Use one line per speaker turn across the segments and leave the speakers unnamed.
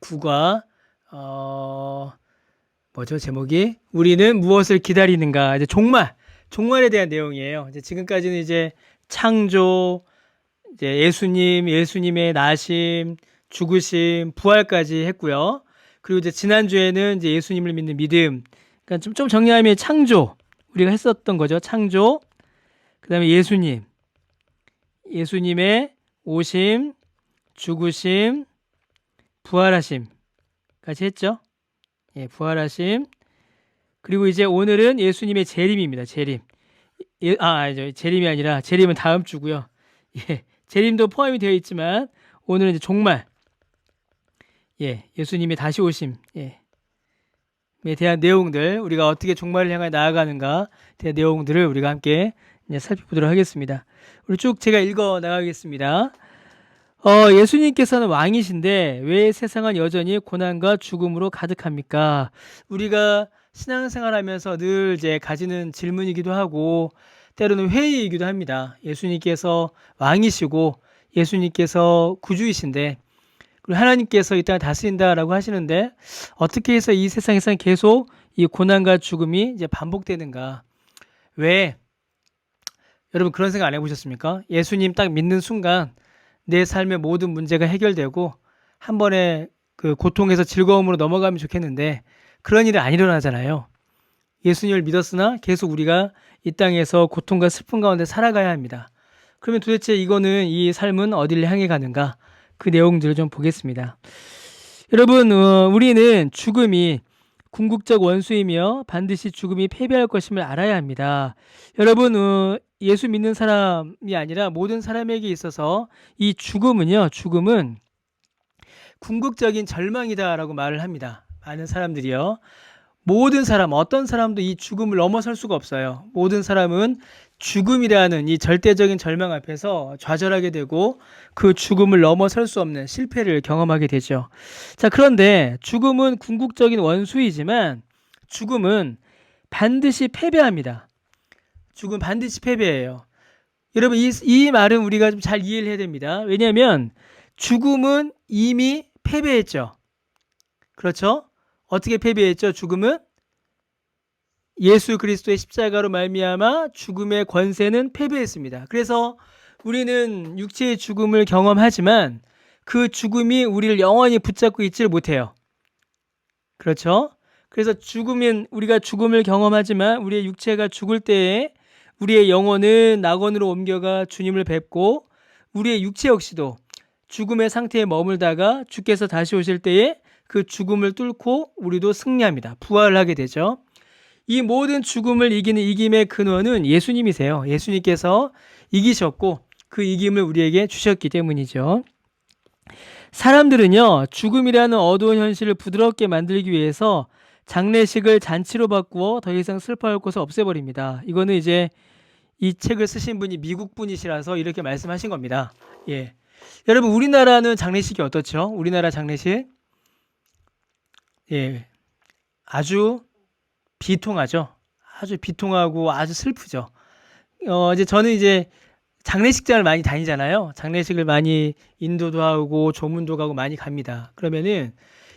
9과 뭐죠? 제목이 우리는 무엇을 기다리는가? 이제 종말에 대한 내용이에요. 이제 지금까지는 이제 창조, 이제 예수님의 나심, 죽으심, 부활까지 했고요. 그리고 이제 지난주에는 이제 예수님을 믿는 믿음. 그러니까 좀 정리하면 창조. 우리가 했었던 거죠. 창조. 그다음에 예수님의 오심, 죽으심, 부활하심까지 했죠. 예, 부활하심. 그리고 이제 오늘은 예수님의 재림입니다. 재림. 아니죠. 재림이 아니라 재림은 다음 주고요. 예, 재림도 포함이 되어 있지만 오늘은 이제 종말. 예, 예수님의 다시 오심. 예. 에 대한 내용들, 우리가 어떻게 종말을 향해 나아가는가 대한 내용들을 우리가 함께 이제 살펴보도록 하겠습니다. 우리 쭉 제가 읽어 나가겠습니다. 예수님께서는 왕이신데 왜 세상은 여전히 고난과 죽음으로 가득합니까? 우리가 신앙생활하면서 늘 이제 가지는 질문이기도 하고 때로는 회의이기도 합니다. 예수님께서 왕이시고 예수님께서 구주이신데 그리고 하나님께서 이 땅을 다스린다라고 하시는데 어떻게 해서 이 세상에서는 계속 이 고난과 죽음이 이제 반복되는가? 왜? 여러분 그런 생각 안 해보셨습니까? 예수님 딱 믿는 순간 내 삶의 모든 문제가 해결되고 한 번에 그 고통에서 즐거움으로 넘어가면 좋겠는데 그런 일이 안 일어나잖아요. 예수님을 믿었으나 계속 우리가 이 땅에서 고통과 슬픔 가운데 살아가야 합니다. 그러면 도대체 이 삶은 어디를 향해 가는가? 그 내용들을 좀 보겠습니다. 여러분, 우리는 죽음이 궁극적 원수이며 반드시 죽음이 패배할 것임을 알아야 합니다. 여러분, 예수 믿는 사람이 아니라 모든 사람에게 있어서 이 죽음은 궁극적인 절망이다라고 말을 합니다. 많은 사람들이요. 모든 사람, 어떤 사람도 이 죽음을 넘어설 수가 없어요. 모든 사람은 죽음이라는 이 절대적인 절망 앞에서 좌절하게 되고 그 죽음을 넘어설 수 없는 실패를 경험하게 되죠. 자, 그런데 죽음은 궁극적인 원수이지만 죽음은 반드시 패배합니다. 죽음은 반드시 패배해요. 여러분, 이 말은 우리가 좀 잘 이해를 해야 됩니다. 왜냐하면 죽음은 이미 패배했죠. 그렇죠? 어떻게 패배했죠? 죽음은 예수 그리스도의 십자가로 말미암아 죽음의 권세는 패배했습니다. 그래서 우리는 육체의 죽음을 경험하지만 그 죽음이 우리를 영원히 붙잡고 있지를 못해요. 그렇죠? 그래서 우리가 죽음을 경험하지만 우리의 육체가 죽을 때에 우리의 영혼은 낙원으로 옮겨가 주님을 뵙고 우리의 육체 역시도 죽음의 상태에 머물다가 주께서 다시 오실 때에 그 죽음을 뚫고 우리도 승리합니다. 부활을 하게 되죠. 이 모든 죽음을 이기는 이김의 근원은 예수님이세요. 예수님께서 이기셨고 그 이김을 우리에게 주셨기 때문이죠. 사람들은요, 죽음이라는 어두운 현실을 부드럽게 만들기 위해서 장례식을 잔치로 바꾸어 더 이상 슬퍼할 곳을 없애버립니다. 이거는 이제 이 책을 쓰신 분이 미국 분이시라서 이렇게 말씀하신 겁니다. 예. 여러분, 우리나라는 장례식이 어떻죠? 우리나라 장례식? 예. 아주 비통하죠. 아주 비통하고 아주 슬프죠. 저는 이제 장례식장을 많이 다니잖아요. 장례식을 많이 인도도 하고 조문도 가고 많이 갑니다. 그러면은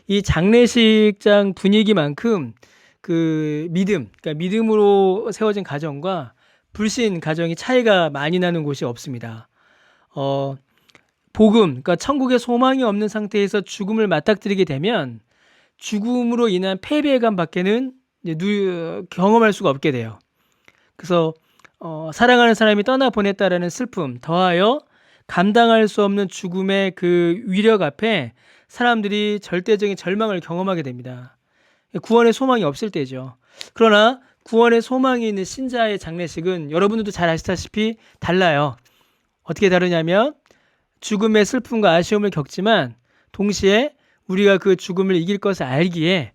이 장례식장 분위기만큼 그러니까 믿음으로 세워진 가정과 불신 가정이 차이가 많이 나는 곳이 없습니다. 그러니까 천국에 소망이 없는 상태에서 죽음을 맞닥뜨리게 되면 죽음으로 인한 패배감 밖에는 경험할 수가 없게 돼요. 그래서 사랑하는 사람이 떠나보냈다라는 슬픔 더하여 감당할 수 없는 죽음의 그 위력 앞에 사람들이 절대적인 절망을 경험하게 됩니다. 구원의 소망이 없을 때죠. 그러나 구원의 소망이 있는 신자의 장례식은 여러분들도 잘 아시다시피 달라요. 어떻게 다르냐면 죽음의 슬픔과 아쉬움을 겪지만 동시에 우리가 그 죽음을 이길 것을 알기에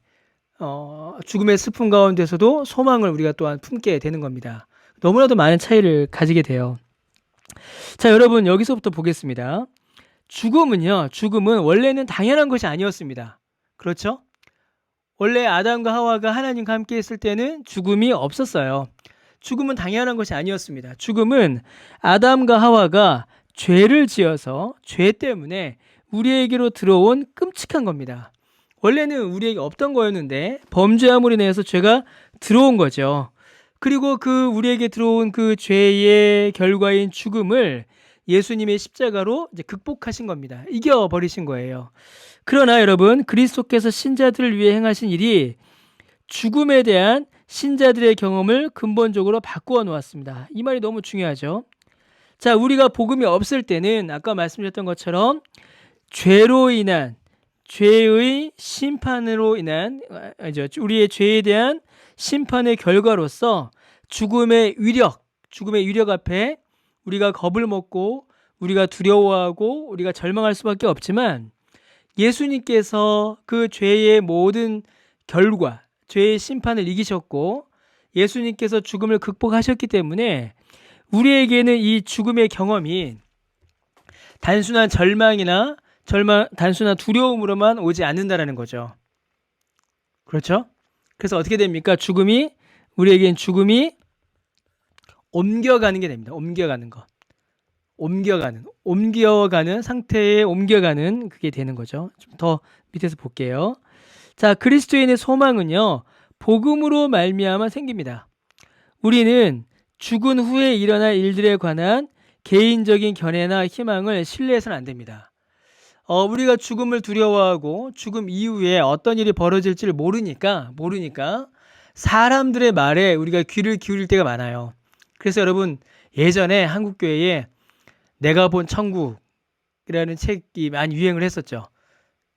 죽음의 슬픔 가운데서도 소망을 우리가 또한 품게 되는 겁니다. 너무나도 많은 차이를 가지게 돼요. 자, 여러분 여기서부터 보겠습니다. 죽음은 원래는 당연한 것이 아니었습니다. 그렇죠? 원래 아담과 하와가 하나님과 함께 했을 때는 죽음이 없었어요. 죽음은 당연한 것이 아니었습니다. 죽음은 아담과 하와가 죄를 지어서 죄 때문에 우리에게로 들어온 끔찍한 겁니다. 원래는 우리에게 없던 거였는데 범죄함으로 인해서 죄가 들어온 거죠. 그리고 그 우리에게 들어온 그 죄의 결과인 죽음을 예수님의 십자가로 이제 극복하신 겁니다. 이겨버리신 거예요. 그러나 여러분, 그리스도께서 신자들을 위해 행하신 일이 죽음에 대한 신자들의 경험을 근본적으로 바꾸어 놓았습니다. 이 말이 너무 중요하죠. 자, 우리가 복음이 없을 때는 아까 말씀드렸던 것처럼 죄로 인한 죄의 심판으로 인한 우리의 죄에 대한 심판의 결과로서 죽음의 위력 앞에 우리가 겁을 먹고 우리가 두려워하고 우리가 절망할 수밖에 없지만 예수님께서 그 죄의 모든 결과, 죄의 심판을 이기셨고 예수님께서 죽음을 극복하셨기 때문에 우리에게는 이 죽음의 경험이 단순한 단순한 두려움으로만 오지 않는다라는 거죠. 그렇죠? 그래서 어떻게 됩니까? 우리에겐 죽음이 옮겨가는 게 됩니다. 옮겨가는 상태에 옮겨가는 그게 되는 거죠. 좀 더 밑에서 볼게요. 자, 그리스도인의 소망은요, 복음으로 말미암아 생깁니다. 우리는 죽은 후에 일어날 일들에 관한 개인적인 견해나 희망을 신뢰해서는 안 됩니다. 우리가 죽음을 두려워하고 죽음 이후에 어떤 일이 벌어질지를 모르니까 사람들의 말에 우리가 귀를 기울일 때가 많아요. 그래서 여러분, 예전에 한국교회에 내가 본 천국이라는 책이 많이 유행을 했었죠.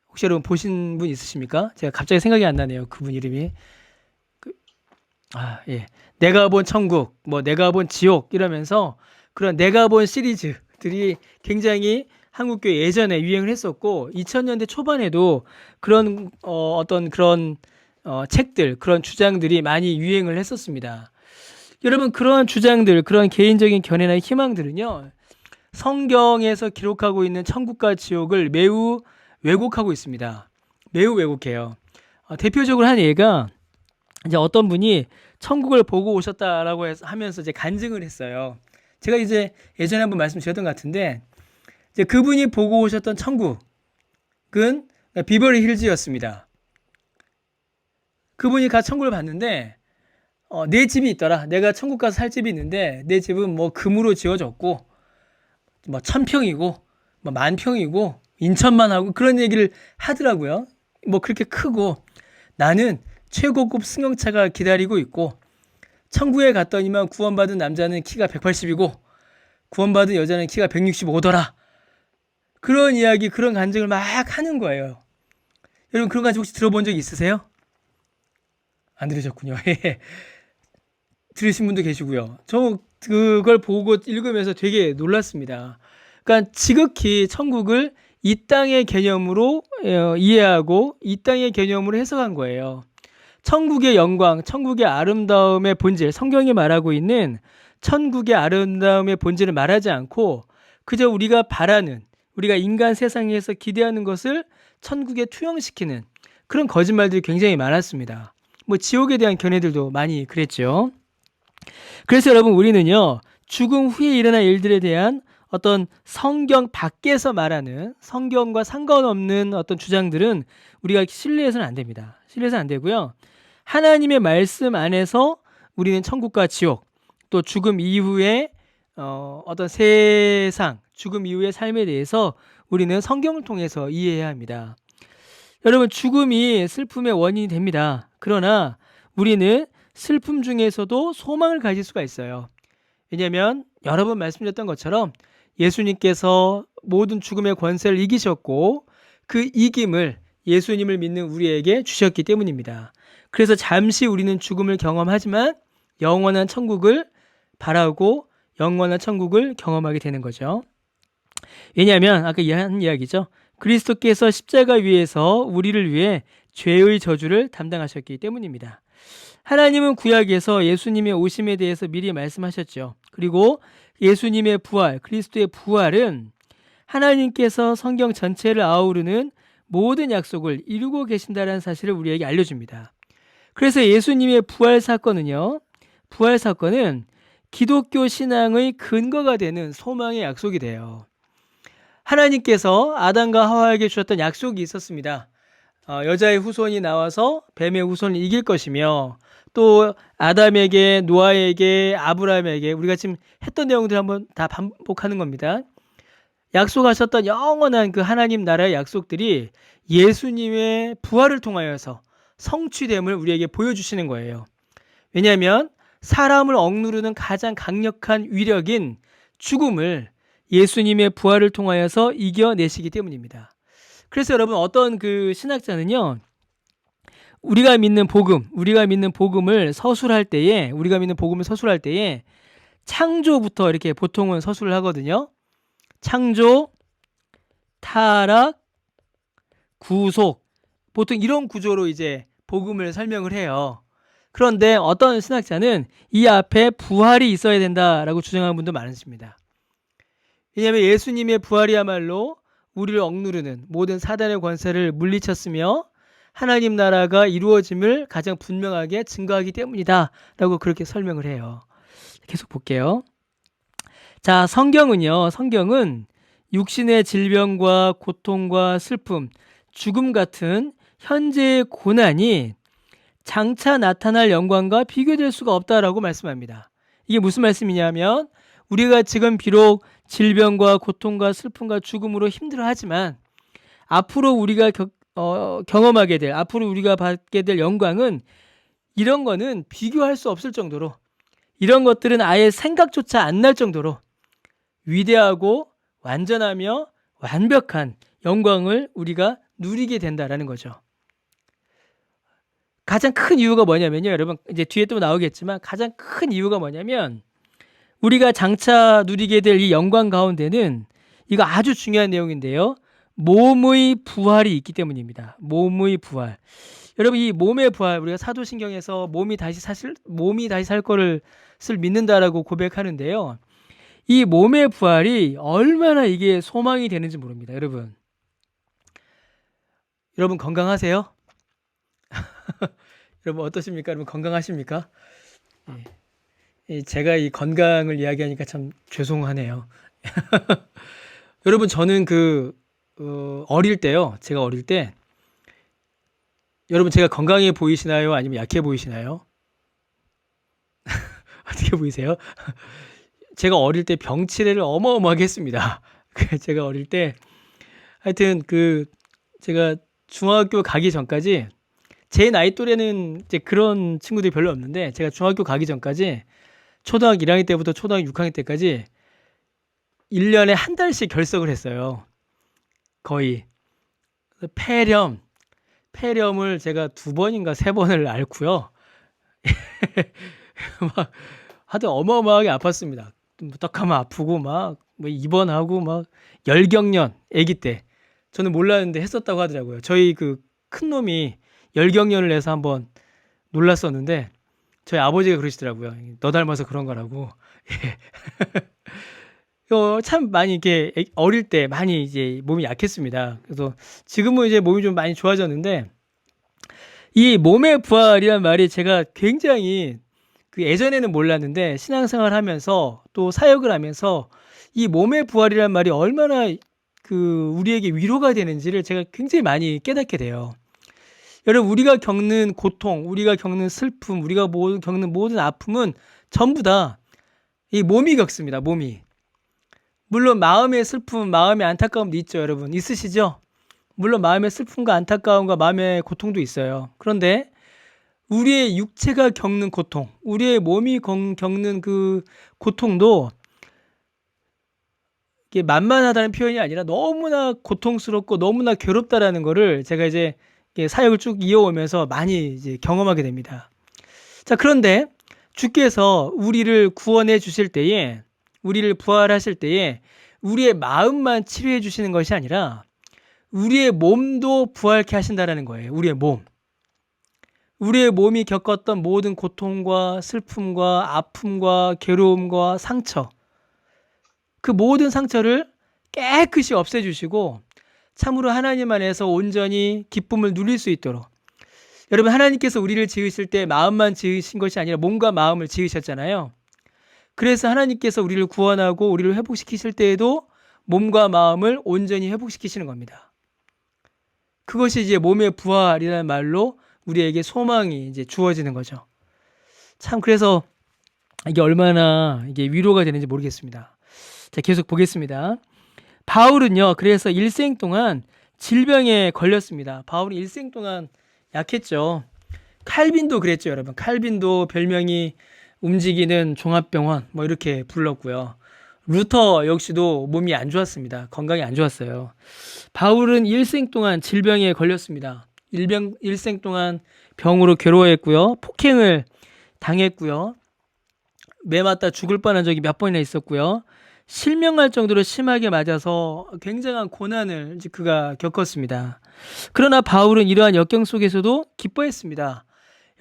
혹시 여러분 보신 분 있으십니까? 제가 갑자기 생각이 안 나네요. 그분 이름이. 예. 내가 본 천국, 내가 본 지옥 이러면서 그런 내가 본 시리즈들이 굉장히 한국교회 예전에 유행을 했었고 2000년대 초반에도 그런 그런 책들, 그런 주장들이 많이 유행을 했었습니다. 여러분, 그런 주장들, 그런 개인적인 견해나 희망들은요, 성경에서 기록하고 있는 천국과 지옥을 매우 왜곡하고 있습니다. 매우 왜곡해요. 대표적으로 한 예가 이제 어떤 분이 천국을 보고 오셨다라고 하면서 이제 간증을 했어요. 제가 이제 예전에 한번 말씀드렸던 것 같은데, 이제 그분이 보고 오셨던 천국은 비버리 힐즈였습니다. 그분이 가서 천국을 봤는데, 내 집이 있더라. 내가 천국 가서 살 집이 있는데, 내 집은 금으로 지어졌고, 1000평이고, 10,000평이고, 인천만 하고, 그런 얘기를 하더라고요. 그렇게 크고, 나는 최고급 승용차가 기다리고 있고, 천국에 갔더니만 구원받은 남자는 키가 180이고, 구원받은 여자는 키가 165더라. 그런 이야기, 그런 간증을 막 하는 거예요. 여러분, 그런 간증 혹시 들어본 적 있으세요? 안 들으셨군요. 들으신 분도 계시고요. 저 그걸 보고 읽으면서 되게 놀랐습니다. 그러니까 지극히 천국을 이 땅의 개념으로 이해하고 이 땅의 개념으로 해석한 거예요. 천국의 영광, 천국의 아름다움의 본질, 성경이 말하고 있는 천국의 아름다움의 본질을 말하지 않고 그저 우리가 바라는, 우리가 인간 세상에서 기대하는 것을 천국에 투영시키는 그런 거짓말들이 굉장히 많았습니다. 지옥에 대한 견해들도 많이 그랬죠. 그래서 여러분, 우리는요, 죽음 후에 일어날 일들에 대한 어떤 성경 밖에서 말하는 성경과 상관없는 어떤 주장들은 우리가 신뢰해서는 안 됩니다. 신뢰해서는 안 되고요. 하나님의 말씀 안에서 우리는 천국과 지옥, 또 죽음 이후에 어떤 세상, 죽음 이후의 삶에 대해서 우리는 성경을 통해서 이해해야 합니다. 여러분, 죽음이 슬픔의 원인이 됩니다. 그러나 우리는 슬픔 중에서도 소망을 가질 수가 있어요. 왜냐하면 여러 번 말씀드렸던 것처럼 예수님께서 모든 죽음의 권세를 이기셨고 그 이김을 예수님을 믿는 우리에게 주셨기 때문입니다. 그래서 잠시 우리는 죽음을 경험하지만 영원한 천국을 바라고 영원한 천국을 경험하게 되는 거죠. 왜냐하면 아까 한 이야기죠. 그리스도께서 십자가 위에서 우리를 위해 죄의 저주를 담당하셨기 때문입니다. 하나님은 구약에서 예수님의 오심에 대해서 미리 말씀하셨죠. 그리고 예수님의 부활, 그리스도의 부활은 하나님께서 성경 전체를 아우르는 모든 약속을 이루고 계신다는 사실을 우리에게 알려줍니다. 그래서 예수님의 부활 사건은 기독교 신앙의 근거가 되는 소망의 약속이 돼요. 하나님께서 아담과 하와에게 주셨던 약속이 있었습니다. 여자의 후손이 나와서 뱀의 후손을 이길 것이며 또 아담에게, 노아에게, 아브라함에게 우리가 지금 했던 내용들 한번 다 반복하는 겁니다. 약속하셨던 영원한 그 하나님 나라의 약속들이 예수님의 부활을 통하여서 성취됨을 우리에게 보여주시는 거예요. 왜냐하면 사람을 억누르는 가장 강력한 위력인 죽음을 예수님의 부활을 통하여서 이겨내시기 때문입니다. 그래서 여러분 어떤 그 신학자는요, 우리가 믿는 복음을 서술할 때에 창조부터 이렇게 보통은 서술을 하거든요. 창조, 타락, 구속, 보통 이런 구조로 이제 복음을 설명을 해요. 그런데 어떤 신학자는 이 앞에 부활이 있어야 된다라고 주장하는 분도 많으십니다. 왜냐하면 예수님의 부활이야말로 우리를 억누르는 모든 사단의 권세를 물리쳤으며 하나님 나라가 이루어짐을 가장 분명하게 증거하기 때문이다 라고 그렇게 설명을 해요. 계속 볼게요. 자, 성경은 육신의 질병과 고통과 슬픔, 죽음 같은 현재의 고난이 장차 나타날 영광과 비교될 수가 없다라고 말씀합니다. 이게 무슨 말씀이냐면 우리가 지금 비록 질병과 고통과 슬픔과 죽음으로 힘들어하지만 앞으로 우리가 경험하게 될, 앞으로 우리가 받게 될 영광은 이런 거는 비교할 수 없을 정도로, 이런 것들은 아예 생각조차 안 날 정도로 위대하고 완전하며 완벽한 영광을 우리가 누리게 된다라는 거죠. 가장 큰 이유가 뭐냐면요, 여러분, 이제 뒤에 또 나오겠지만 가장 큰 이유가 뭐냐면 우리가 장차 누리게 될 이 영광 가운데는 이거 아주 중요한 내용인데요, 몸의 부활이 있기 때문입니다. 몸의 부활. 여러분, 이 몸의 부활, 우리가 사도신경에서 몸이 다시 살 거를 믿는다라고 고백하는데요. 이 몸의 부활이 얼마나 이게 소망이 되는지 모릅니다. 여러분 건강하세요? 여러분 어떠십니까? 여러분 건강하십니까? 제가 이 건강을 이야기하니까 참 죄송하네요. 여러분 저는 어릴 때요. 제가 어릴 때 여러분 제가 건강해 보이시나요? 아니면 약해 보이시나요? 어떻게 보이세요? 제가 어릴 때 병치레를 어마어마하게 했습니다. 제가 어릴 때 하여튼 제가 중학교 가기 전까지 제 나이 또래는 이제 그런 친구들이 별로 없는데 제가 중학교 가기 전까지 초등학교 1학년 때부터 초등학교 6학년 때까지 1년에 한 달씩 결석을 했어요. 거의. 폐렴을 제가 2번인가 3번을 앓고요. 막 하여튼 어마어마하게 아팠습니다. 떡하면 아프고 막 입원하고 막 열경련 아기 때 저는 몰랐는데 했었다고 하더라고요. 저희 큰 놈이 열경련을 해서 한번 놀랐었는데 저희 아버지가 그러시더라고요. 너 닮아서 그런 거라고. 참 많이 이렇게 어릴 때 많이 이제 몸이 약했습니다. 그래서 지금은 이제 몸이 좀 많이 좋아졌는데 이 몸의 부활이란 말이 제가 굉장히 예전에는 몰랐는데 신앙생활 하면서 또 사역을 하면서 이 몸의 부활이란 말이 얼마나 우리에게 위로가 되는지를 제가 굉장히 많이 깨닫게 돼요. 여러분 우리가 겪는 고통, 우리가 겪는 슬픔, 우리가 겪는 모든 아픔은 전부 다 이 몸이 겪습니다. 몸이. 물론 마음의 슬픔, 마음의 안타까움도 있죠. 여러분 있으시죠? 물론 마음의 슬픔과 안타까움과 마음의 고통도 있어요. 그런데 우리의 육체가 겪는 고통, 우리의 몸이 겪는 그 고통도 이게 만만하다는 표현이 아니라 너무나 고통스럽고 너무나 괴롭다라는 거를 제가 이제 사역을 쭉 이어오면서 많이 이제 경험하게 됩니다. 자, 그런데 주께서 우리를 구원해 주실 때에, 우리를 부활하실 때에 우리의 마음만 치료해 주시는 것이 아니라 우리의 몸도 부활케 하신다라는 거예요. 우리의 몸이 겪었던 모든 고통과 슬픔과 아픔과 괴로움과 상처, 그 모든 상처를 깨끗이 없애주시고 참으로 하나님 안에서 온전히 기쁨을 누릴 수 있도록, 여러분 하나님께서 우리를 지으실 때 마음만 지으신 것이 아니라 몸과 마음을 지으셨잖아요. 그래서 하나님께서 우리를 구원하고 우리를 회복시키실 때에도 몸과 마음을 온전히 회복시키시는 겁니다. 그것이 이제 몸의 부활이라는 말로 우리에게 소망이 이제 주어지는 거죠. 참 그래서 이게 얼마나 이게 위로가 되는지 모르겠습니다. 자, 계속 보겠습니다. 바울은요, 그래서 일생 동안 질병에 걸렸습니다. 바울이 일생 동안 약했죠. 칼빈도 그랬죠, 여러분. 칼빈도 별명이 움직이는 종합병원 뭐 이렇게 불렀고요. 루터 역시도 몸이 안 좋았습니다. 건강이 안 좋았어요. 바울은 일생 동안 질병에 걸렸습니다. 일생 동안 병으로 괴로워했고요. 폭행을 당했고요. 매 맞다 죽을 뻔한 적이 몇 번이나 있었고요. 실명할 정도로 심하게 맞아서 굉장한 고난을 이제 그가 겪었습니다. 그러나 바울은 이러한 역경 속에서도 기뻐했습니다.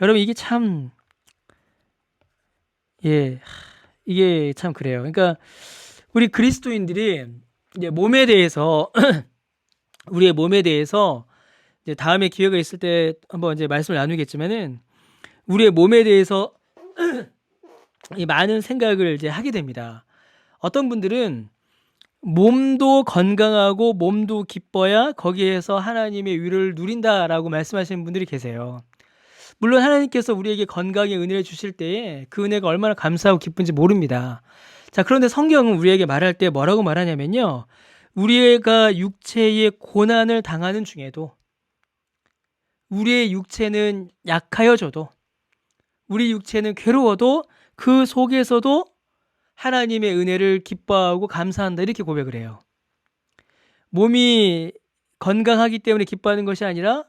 여러분 이게 참 이게 참 그래요. 그러니까 우리 그리스도인들이 이제 몸에 대해서 우리의 몸에 대해서 이제 다음에 기회가 있을 때 한번 이제 말씀을 나누겠지만은 우리의 몸에 대해서 이 많은 생각을 이제 하게 됩니다. 어떤 분들은 몸도 건강하고 몸도 기뻐야 거기에서 하나님의 위를 누린다라고 말씀하시는 분들이 계세요. 물론 하나님께서 우리에게 건강의 은혜를 주실 때에 그 은혜가 얼마나 감사하고 기쁜지 모릅니다. 자, 그런데 성경은 우리에게 말할 때 뭐라고 말하냐면요. 우리가 육체의 고난을 당하는 중에도 우리의 육체는 약하여져도 우리 육체는 괴로워도 그 속에서도 하나님의 은혜를 기뻐하고 감사한다 이렇게 고백을 해요. 몸이 건강하기 때문에 기뻐하는 것이 아니라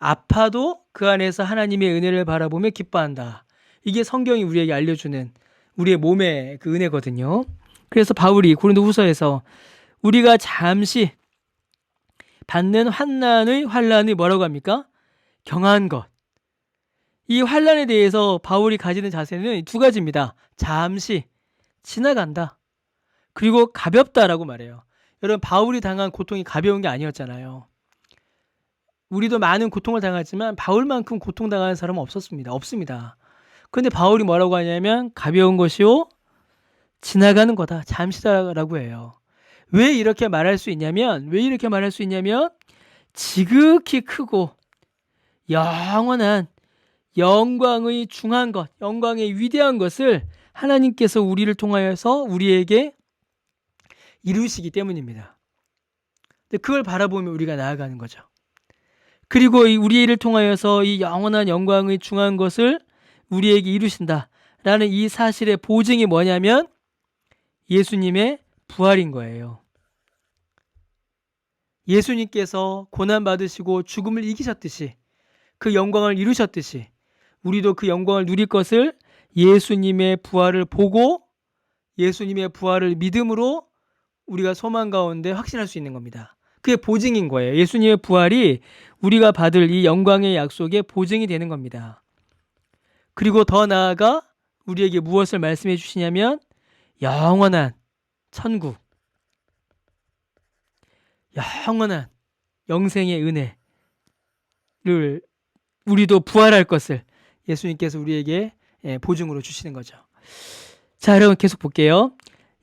아파도 그 안에서 하나님의 은혜를 바라보며 기뻐한다. 이게 성경이 우리에게 알려주는 우리의 몸의 그 은혜거든요. 그래서 바울이 고린도후서에서 우리가 잠시 받는 환난의 뭐라고 합니까? 경한 것. 이 환난에 대해서 바울이 가지는 자세는 두 가지입니다. 잠시 지나간다. 그리고 가볍다라고 말해요. 여러분 바울이 당한 고통이 가벼운 게 아니었잖아요. 우리도 많은 고통을 당했지만 바울만큼 고통당하는 사람은 없습니다. 그런데 바울이 뭐라고 하냐면 가벼운 것이요 지나가는 거다. 잠시다라고 해요. 왜 이렇게 말할 수 있냐면 지극히 크고 영원한 영광의 중한 것, 영광의 위대한 것을 하나님께서 우리를 통하여서 우리에게 이루시기 때문입니다. 그걸 바라보며 우리가 나아가는 거죠. 그리고 우리를 통하여서 이 영원한 영광의 중한 것을 우리에게 이루신다라는 이 사실의 보증이 뭐냐면 예수님의 부활인 거예요. 예수님께서 고난받으시고 죽음을 이기셨듯이 그 영광을 이루셨듯이 우리도 그 영광을 누릴 것을 예수님의 부활을 보고 예수님의 부활을 믿음으로 우리가 소망 가운데 확신할 수 있는 겁니다. 그게 보증인 거예요. 예수님의 부활이 우리가 받을 이 영광의 약속의 보증이 되는 겁니다. 그리고 더 나아가 우리에게 무엇을 말씀해 주시냐면 영원한 천국, 영원한 영생의 은혜를 우리도 부활할 것을 예수님께서 우리에게 보증으로 주시는 거죠. 자, 여러분 계속 볼게요.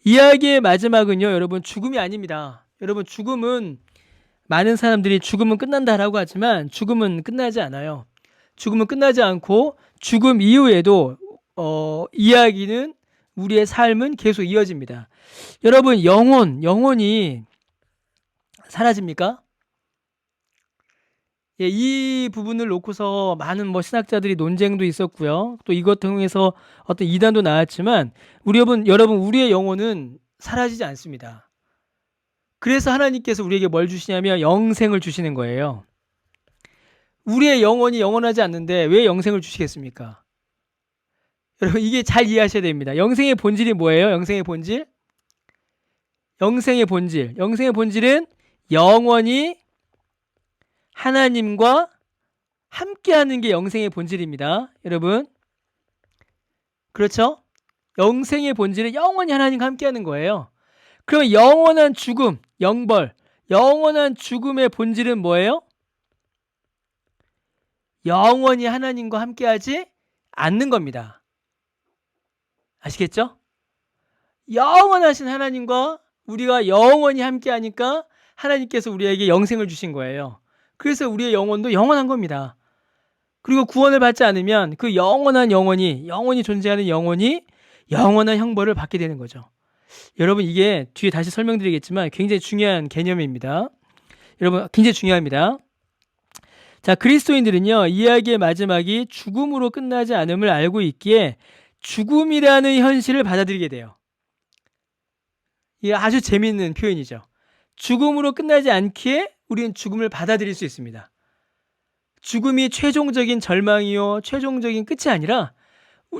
이야기의 마지막은요, 여러분 죽음이 아닙니다. 여러분 죽음은 많은 사람들이 죽음은 끝난다라고 하지만 죽음은 끝나지 않아요. 죽음은 끝나지 않고 죽음 이후에도 이야기는 우리의 삶은 계속 이어집니다. 여러분 영혼이 사라집니까? 예, 이 부분을 놓고서 많은 신학자들이 논쟁도 있었고요. 또 이것 통해서 어떤 이단도 나왔지만 여러분 우리의 영혼은 사라지지 않습니다. 그래서 하나님께서 우리에게 뭘 주시냐면 영생을 주시는 거예요. 우리의 영혼이 영원하지 않는데 왜 영생을 주시겠습니까? 여러분 이게 잘 이해하셔야 됩니다. 영생의 본질이 뭐예요? 영생의 본질은 영원히 하나님과 함께하는 게 영생의 본질입니다. 여러분 그렇죠? 영생의 본질은 영원히 하나님과 함께하는 거예요. 그럼 영원한 죽음, 영원한 죽음의 본질은 뭐예요? 영원히 하나님과 함께하지 않는 겁니다. 아시겠죠? 영원하신 하나님과 우리가 영원히 함께하니까 하나님께서 우리에게 영생을 주신 거예요. 그래서 우리의 영혼도 영원한 겁니다. 그리고 구원을 받지 않으면 그 영원한 영혼이 존재하는 영혼이 영원한 형벌을 받게 되는 거죠. 여러분 이게 뒤에 다시 설명드리겠지만 굉장히 중요한 개념입니다. 여러분 굉장히 중요합니다. 자, 그리스도인들은요, 이야기의 마지막이 죽음으로 끝나지 않음을 알고 있기에 죽음이라는 현실을 받아들이게 돼요. 이게 아주 재미있는 표현이죠. 죽음으로 끝나지 않기에 우리는 죽음을 받아들일 수 있습니다. 죽음이 최종적인 절망이요, 최종적인 끝이 아니라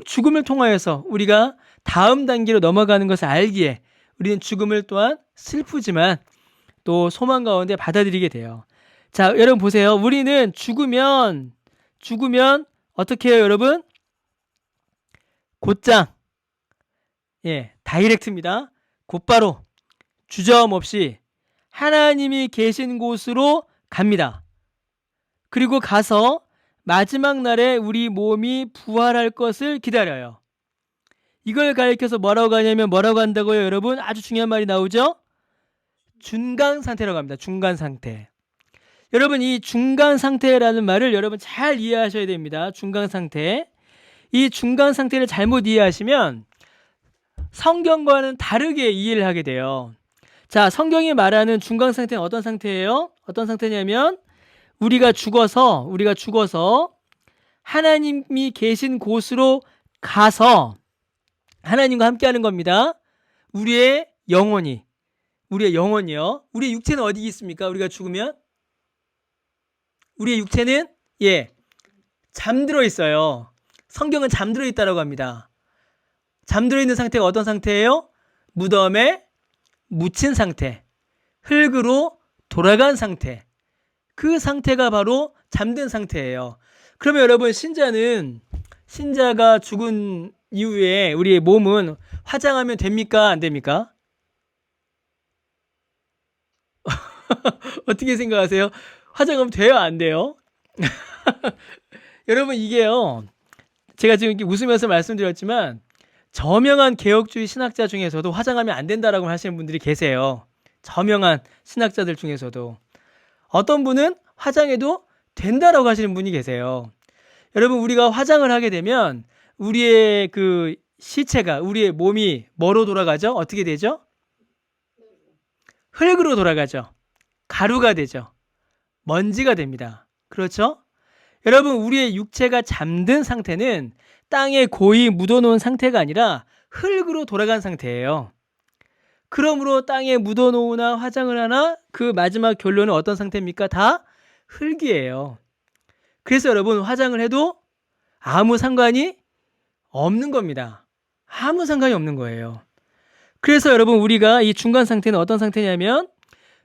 죽음을 통하여서 우리가 다음 단계로 넘어가는 것을 알기에 우리는 죽음을 또한 슬프지만 또 소망 가운데 받아들이게 돼요. 자, 여러분 보세요. 우리는 죽으면 어떻게 해요, 여러분? 곧장, 다이렉트입니다. 곧바로 주저함 없이 하나님이 계신 곳으로 갑니다. 그리고 가서 마지막 날에 우리 몸이 부활할 것을 기다려요. 이걸 가리켜서 뭐라고 하냐면 뭐라고 한다고요, 여러분? 아주 중요한 말이 나오죠? 중간 상태라고 합니다. 중간 상태. 여러분 이 중간 상태라는 말을 여러분 잘 이해하셔야 됩니다. 중간 상태. 이 중간 상태를 잘못 이해하시면 성경과는 다르게 이해를 하게 돼요. 자, 성경이 말하는 중간 상태는 어떤 상태예요? 어떤 상태냐면 우리가 죽어서 하나님이 계신 곳으로 가서 하나님과 함께하는 겁니다. 우리의 영혼이요. 우리의 육체는 어디 있습니까? 우리가 죽으면 우리의 육체는 잠들어 있어요. 성경은 잠들어 있다라고 합니다. 잠들어 있는 상태가 어떤 상태예요? 무덤에 묻힌 상태, 흙으로 돌아간 상태. 그 상태가 바로 잠든 상태예요. 그러면 여러분 신자가 죽은 이후에 우리의 몸은 화장하면 됩니까? 안 됩니까? 어떻게 생각하세요? 화장하면 돼요? 안 돼요? 여러분 이게요, 제가 지금 이렇게 웃으면서 말씀드렸지만 저명한 개혁주의 신학자 중에서도 화장하면 안 된다라고 하시는 분들이 계세요. 저명한 신학자들 중에서도 어떤 분은 화장해도 된다라고 하시는 분이 계세요. 여러분 우리가 화장을 하게 되면 우리의 그 시체가, 우리의 몸이 뭐로 돌아가죠? 어떻게 되죠? 흙으로 돌아가죠. 가루가 되죠. 먼지가 됩니다. 그렇죠? 여러분 우리의 육체가 잠든 상태는 땅에 고이 묻어놓은 상태가 아니라 흙으로 돌아간 상태예요. 그러므로 땅에 묻어놓으나 화장을 하나 그 마지막 결론은 어떤 상태입니까? 다 흙이에요. 그래서 여러분 화장을 해도 아무 상관이 없는 겁니다. 아무 상관이 없는 거예요. 그래서 여러분 우리가 이 중간 상태는 어떤 상태냐면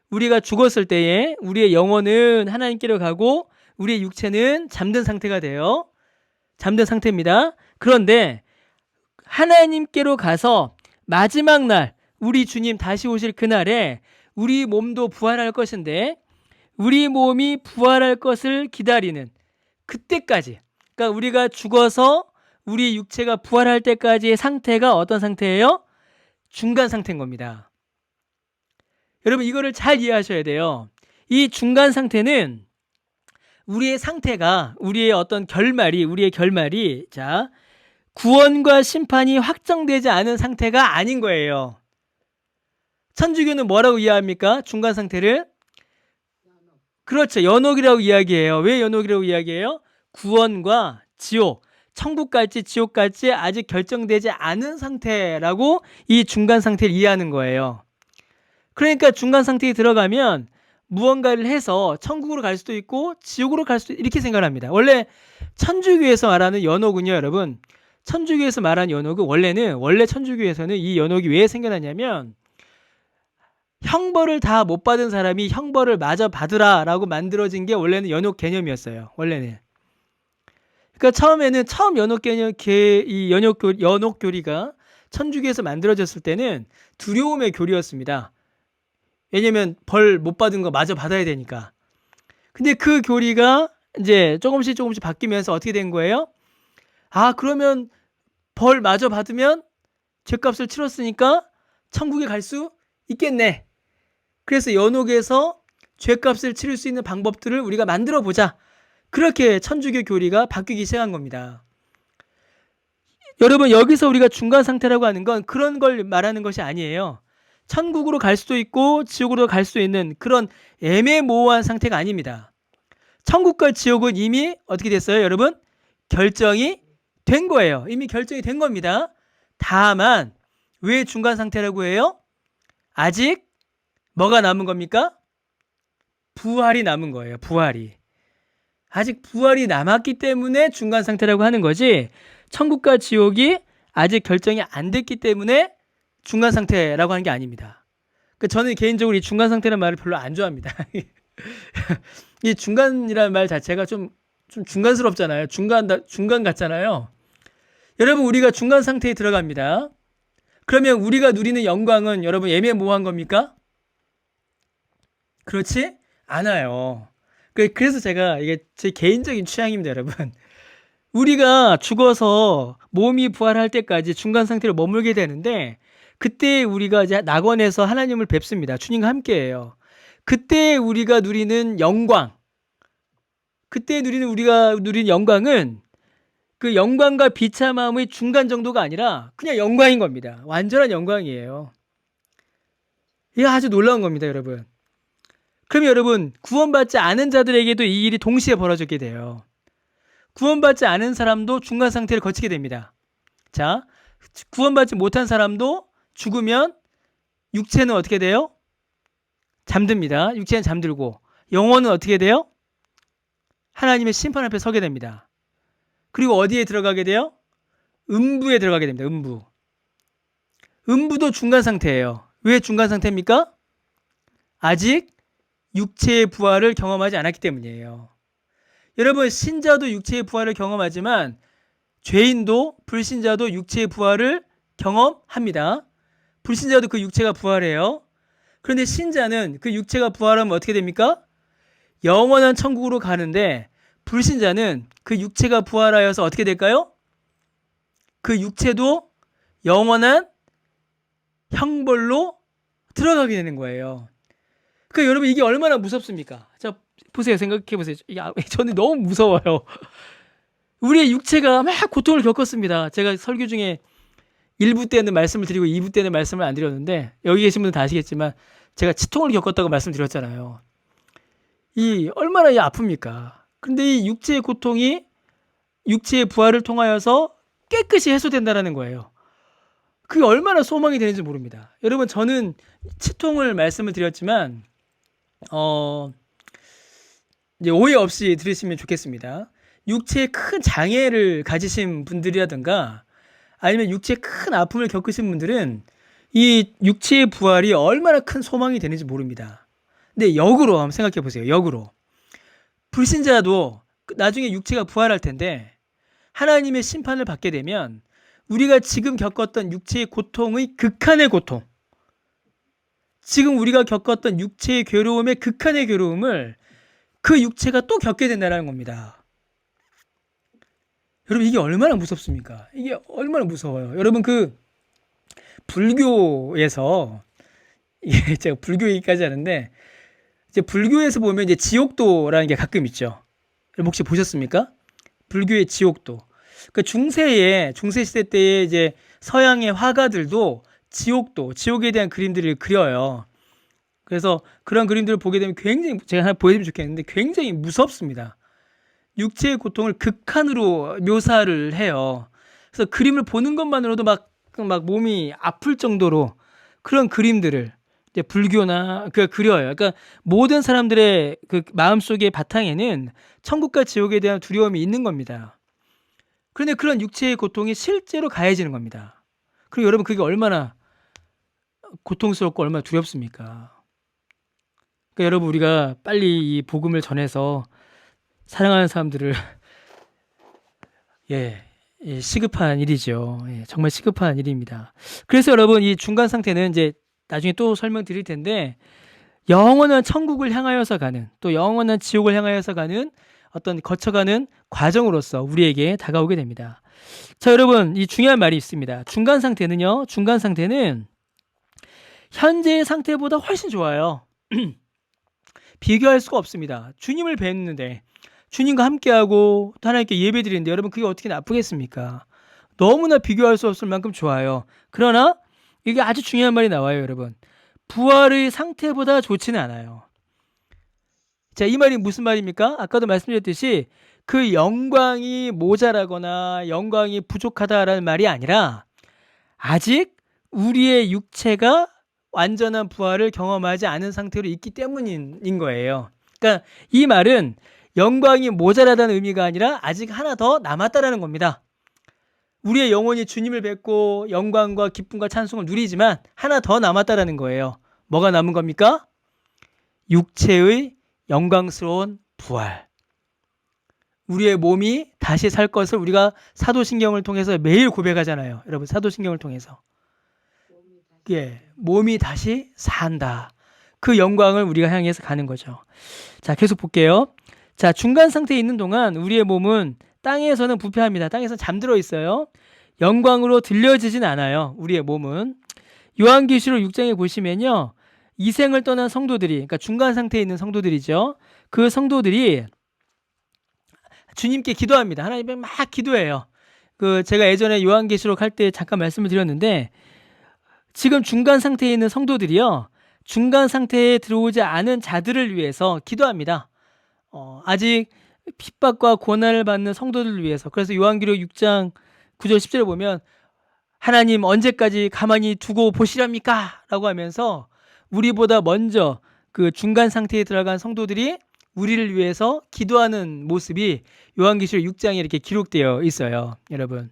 우리가 죽었을 때에 우리의 영혼은 하나님께로 가고 우리의 육체는 잠든 상태가 돼요. 잠든 상태입니다. 그런데 하나님께로 가서 마지막 날 우리 주님 다시 오실 그날에 우리 몸도 부활할 것인데 우리 몸이 부활할 것을 기다리는 그때까지, 그러니까 우리가 죽어서 우리 육체가 부활할 때까지의 상태가 어떤 상태예요? 중간 상태인 겁니다. 여러분 이거를 잘 이해하셔야 돼요. 이 중간 상태는 우리의 상태가, 우리의 결말이 자, 구원과 심판이 확정되지 않은 상태가 아닌 거예요. 천주교는 뭐라고 이해합니까? 중간 상태를? 그렇죠. 연옥이라고 이야기해요. 왜 연옥이라고 이야기해요? 구원과 지옥, 천국 갈지 지옥 갈지 아직 결정되지 않은 상태라고 이 중간 상태를 이해하는 거예요. 그러니까 중간 상태에 들어가면 무언가를 해서 천국으로 갈 수도 있고 지옥으로 갈 수도, 이렇게 생각을 합니다. 원래 천주교에서 말하는 연옥은요, 여러분, 천주교에서 말하는 연옥은 원래 천주교에서는 이 연옥이 왜 생겨났냐면 형벌을 다 못 받은 사람이 형벌을 마저 받으라라고 만들어진 게 원래는 연옥 개념이었어요. 원래는. 그러니까 처음 연옥 개념, 이 연옥 교리가 천주교에서 만들어졌을 때는 두려움의 교리였습니다. 왜냐면 벌 못 받은 거 마저 받아야 되니까. 근데 그 교리가 이제 조금씩 바뀌면서 어떻게 된 거예요? 아, 그러면 벌 마저 받으면 죄값을 치렀으니까 천국에 갈 수 있겠네. 그래서 연옥에서 죄값을 치를 수 있는 방법들을 우리가 만들어 보자. 그렇게 천주교 교리가 바뀌기 시작한 겁니다. 여러분, 여기서 우리가 중간 상태라고 하는 건 그런 걸 말하는 것이 아니에요. 천국으로 갈 수도 있고 지옥으로 갈 수 있는 그런 애매모호한 상태가 아닙니다. 천국과 지옥은 이미 어떻게 됐어요, 여러분? 결정이 된 거예요. 이미 결정이 된 겁니다. 다만 왜 중간 상태라고 해요? 아직 뭐가 남은 겁니까? 부활이 남은 거예요. 부활이. 아직 부활이 남았기 때문에 중간 상태라고 하는 거지, 천국과 지옥이 아직 결정이 안 됐기 때문에 중간 상태라고 하는 게 아닙니다. 저는 개인적으로 이 중간 상태라는 말을 별로 안 좋아합니다. 이 중간이라는 말 자체가 좀 중간스럽잖아요. 중간 같잖아요. 여러분, 우리가 중간 상태에 들어갑니다. 그러면 우리가 누리는 영광은 여러분 애매모호한 겁니까? 그렇지 않아요. 그래서 제가, 이게 제 개인적인 취향입니다, 여러분. 우리가 죽어서 몸이 부활할 때까지 중간 상태로 머물게 되는데, 그때 우리가 이제 낙원에서 하나님을 뵙습니다. 주님과 함께해요. 그때 우리가 누리는 영광, 우리가 누리는 영광은 그 영광과 비참함의 중간 정도가 아니라 그냥 영광인 겁니다. 완전한 영광이에요. 이게 아주 놀라운 겁니다, 여러분. 그럼 여러분, 구원받지 않은 자들에게도 이 일이 동시에 벌어지게 돼요. 구원받지 않은 사람도 중간 상태를 거치게 됩니다. 자, 구원받지 못한 사람도 죽으면 육체는 어떻게 돼요? 잠듭니다. 육체는 잠들고, 영혼은 어떻게 돼요? 하나님의 심판 앞에 서게 됩니다. 그리고 어디에 들어가게 돼요? 음부에 들어가게 됩니다. 음부도 중간 상태예요. 왜 중간 상태입니까? 아직 육체의 부활을 경험하지 않았기 때문이에요. 여러분, 신자도 육체의 부활을 경험하지만 죄인도, 불신자도 육체의 부활을 경험합니다. 불신자도 그 육체가 부활해요. 그런데 신자는 그 육체가 부활하면 어떻게 됩니까? 영원한 천국으로 가는데, 불신자는 그 육체가 부활하여서 어떻게 될까요? 그 육체도 영원한 형벌로 들어가게 되는 거예요. 그러니까 여러분, 이게 얼마나 무섭습니까? 자, 보세요. 생각해 보세요. 저는 너무 무서워요. 우리의 육체가 막 고통을 겪었습니다. 제가 설교 중에 1부 때는 말씀을 드리고 2부 때는 말씀을 안 드렸는데, 여기 계신 분들 다 아시겠지만 제가 치통을 겪었다고 말씀드렸잖아요. 얼마나 아픕니까? 근데 이 육체의 고통이 육체의 부활을 통하여서 깨끗이 해소된다는 거예요. 그게 얼마나 소망이 되는지 모릅니다. 여러분, 저는 치통을 말씀을 드렸지만 이제 오해 없이 들으시면 좋겠습니다. 육체에 큰 장애를 가지신 분들이라든가 아니면 육체에 큰 아픔을 겪으신 분들은 이 육체의 부활이 얼마나 큰 소망이 되는지 모릅니다. 근데 역으로 한번 생각해 보세요. 역으로. 불신자도 나중에 육체가 부활할 텐데 하나님의 심판을 받게 되면 우리가 지금 겪었던 육체의 고통의 극한의 고통, 지금 우리가 겪었던 육체의 괴로움의 극한의 괴로움을 그 육체가 또 겪게 된다는 겁니다. 여러분, 이게 얼마나 무섭습니까? 이게 얼마나 무서워요. 여러분, 불교에서, 이게 제가 불교 얘기까지 하는데, 이제 불교에서 보면 이제 지옥도라는 게 가끔 있죠. 여러분, 혹시 보셨습니까? 불교의 지옥도. 중세 시대 때에 이제 서양의 화가들도 지옥에 대한 그림들을 그려요. 그래서 그런 그림들을 보게 되면 굉장히, 제가 하나 보여드리면 좋겠는데, 굉장히 무섭습니다. 육체의 고통을 극한으로 묘사를 해요. 그래서 그림을 보는 것만으로도 막 몸이 아플 정도로 그런 그림들을 이제 불교나 그려요. 그러니까 모든 사람들의 그 마음속의 바탕에는 천국과 지옥에 대한 두려움이 있는 겁니다. 그런데 그런 육체의 고통이 실제로 가해지는 겁니다. 그리고 여러분, 그게 얼마나 고통스럽고 얼마나 두렵습니까? 그러니까 여러분, 우리가 빨리 이 복음을 전해서 사랑하는 사람들을 시급한 일이죠. 정말 시급한 일입니다. 그래서 여러분, 이 중간 상태는 이제 나중에 또 설명드릴 텐데, 영원한 천국을 향하여서 가는, 또 영원한 지옥을 향하여서 가는 어떤 거쳐가는 과정으로서 우리에게 다가오게 됩니다. 자, 여러분, 이 중요한 말이 있습니다. 중간 상태는 현재의 상태보다 훨씬 좋아요. 비교할 수가 없습니다. 주님을 뵙는데 주님과 함께하고 또 하나님께 예배드리는데 여러분 그게 어떻게 나쁘겠습니까? 너무나 비교할 수 없을 만큼 좋아요. 그러나 이게 아주 중요한 말이 나와요, 여러분. 부활의 상태보다 좋지는 않아요. 자, 이 말이 무슨 말입니까? 아까도 말씀드렸듯이 그 영광이 모자라거나 영광이 부족하다라는 말이 아니라 아직 우리의 육체가 완전한 부활을 경험하지 않은 상태로 있기 때문인 거예요. 그러니까 이 말은 영광이 모자라다는 의미가 아니라 아직 하나 더 남았다라는 겁니다. 우리의 영혼이 주님을 뵙고 영광과 기쁨과 찬송을 누리지만 하나 더 남았다라는 거예요. 뭐가 남은 겁니까? 육체의 영광스러운 부활. 우리의 몸이 다시 살 것을 우리가 사도신경을 통해서 매일 고백하잖아요. 여러분, 사도신경을 통해서. 예, 몸이 다시 산다. 그 영광을 우리가 향해서 가는 거죠. 자, 계속 볼게요. 자, 중간 상태에 있는 동안 우리의 몸은 땅에서는 부패합니다. 땅에서는 잠들어 있어요. 영광으로 들려지진 않아요. 우리의 몸은. 요한계시록 6장에 보시면요. 이생을 떠난 성도들이, 그러니까 중간 상태에 있는 성도들이죠. 그 성도들이 주님께 기도합니다. 하나님께 막 기도해요. 제가 예전에 요한계시록 할 때 잠깐 말씀을 드렸는데 지금 중간 상태에 있는 성도들이요. 중간 상태에 들어오지 않은 자들을 위해서 기도합니다. 아직 핍박과 고난을 받는 성도들을 위해서. 그래서 요한계시록 6장 9절 10절에 보면 하나님 언제까지 가만히 두고 보시렵니까? 라고 하면서 우리보다 먼저 그 중간 상태에 들어간 성도들이 우리를 위해서 기도하는 모습이 요한계시록 6장에 이렇게 기록되어 있어요. 여러분.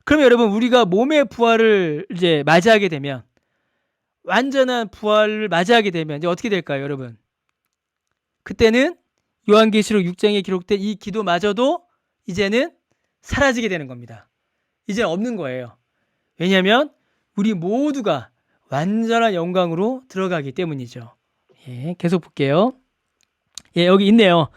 그러면 여러분 우리가 몸의 부활을 이제 맞이하게 되면 완전한 부활을 맞이하게 되면 이제 어떻게 될까요, 여러분? 그때는 요한계시록 6장에 기록된 이 기도마저도 이제는 사라지게 되는 겁니다. 이제 없는 거예요. 왜냐하면 우리 모두가 완전한 영광으로 들어가기 때문이죠. 예, 계속 볼게요. 예, 여기 있네요.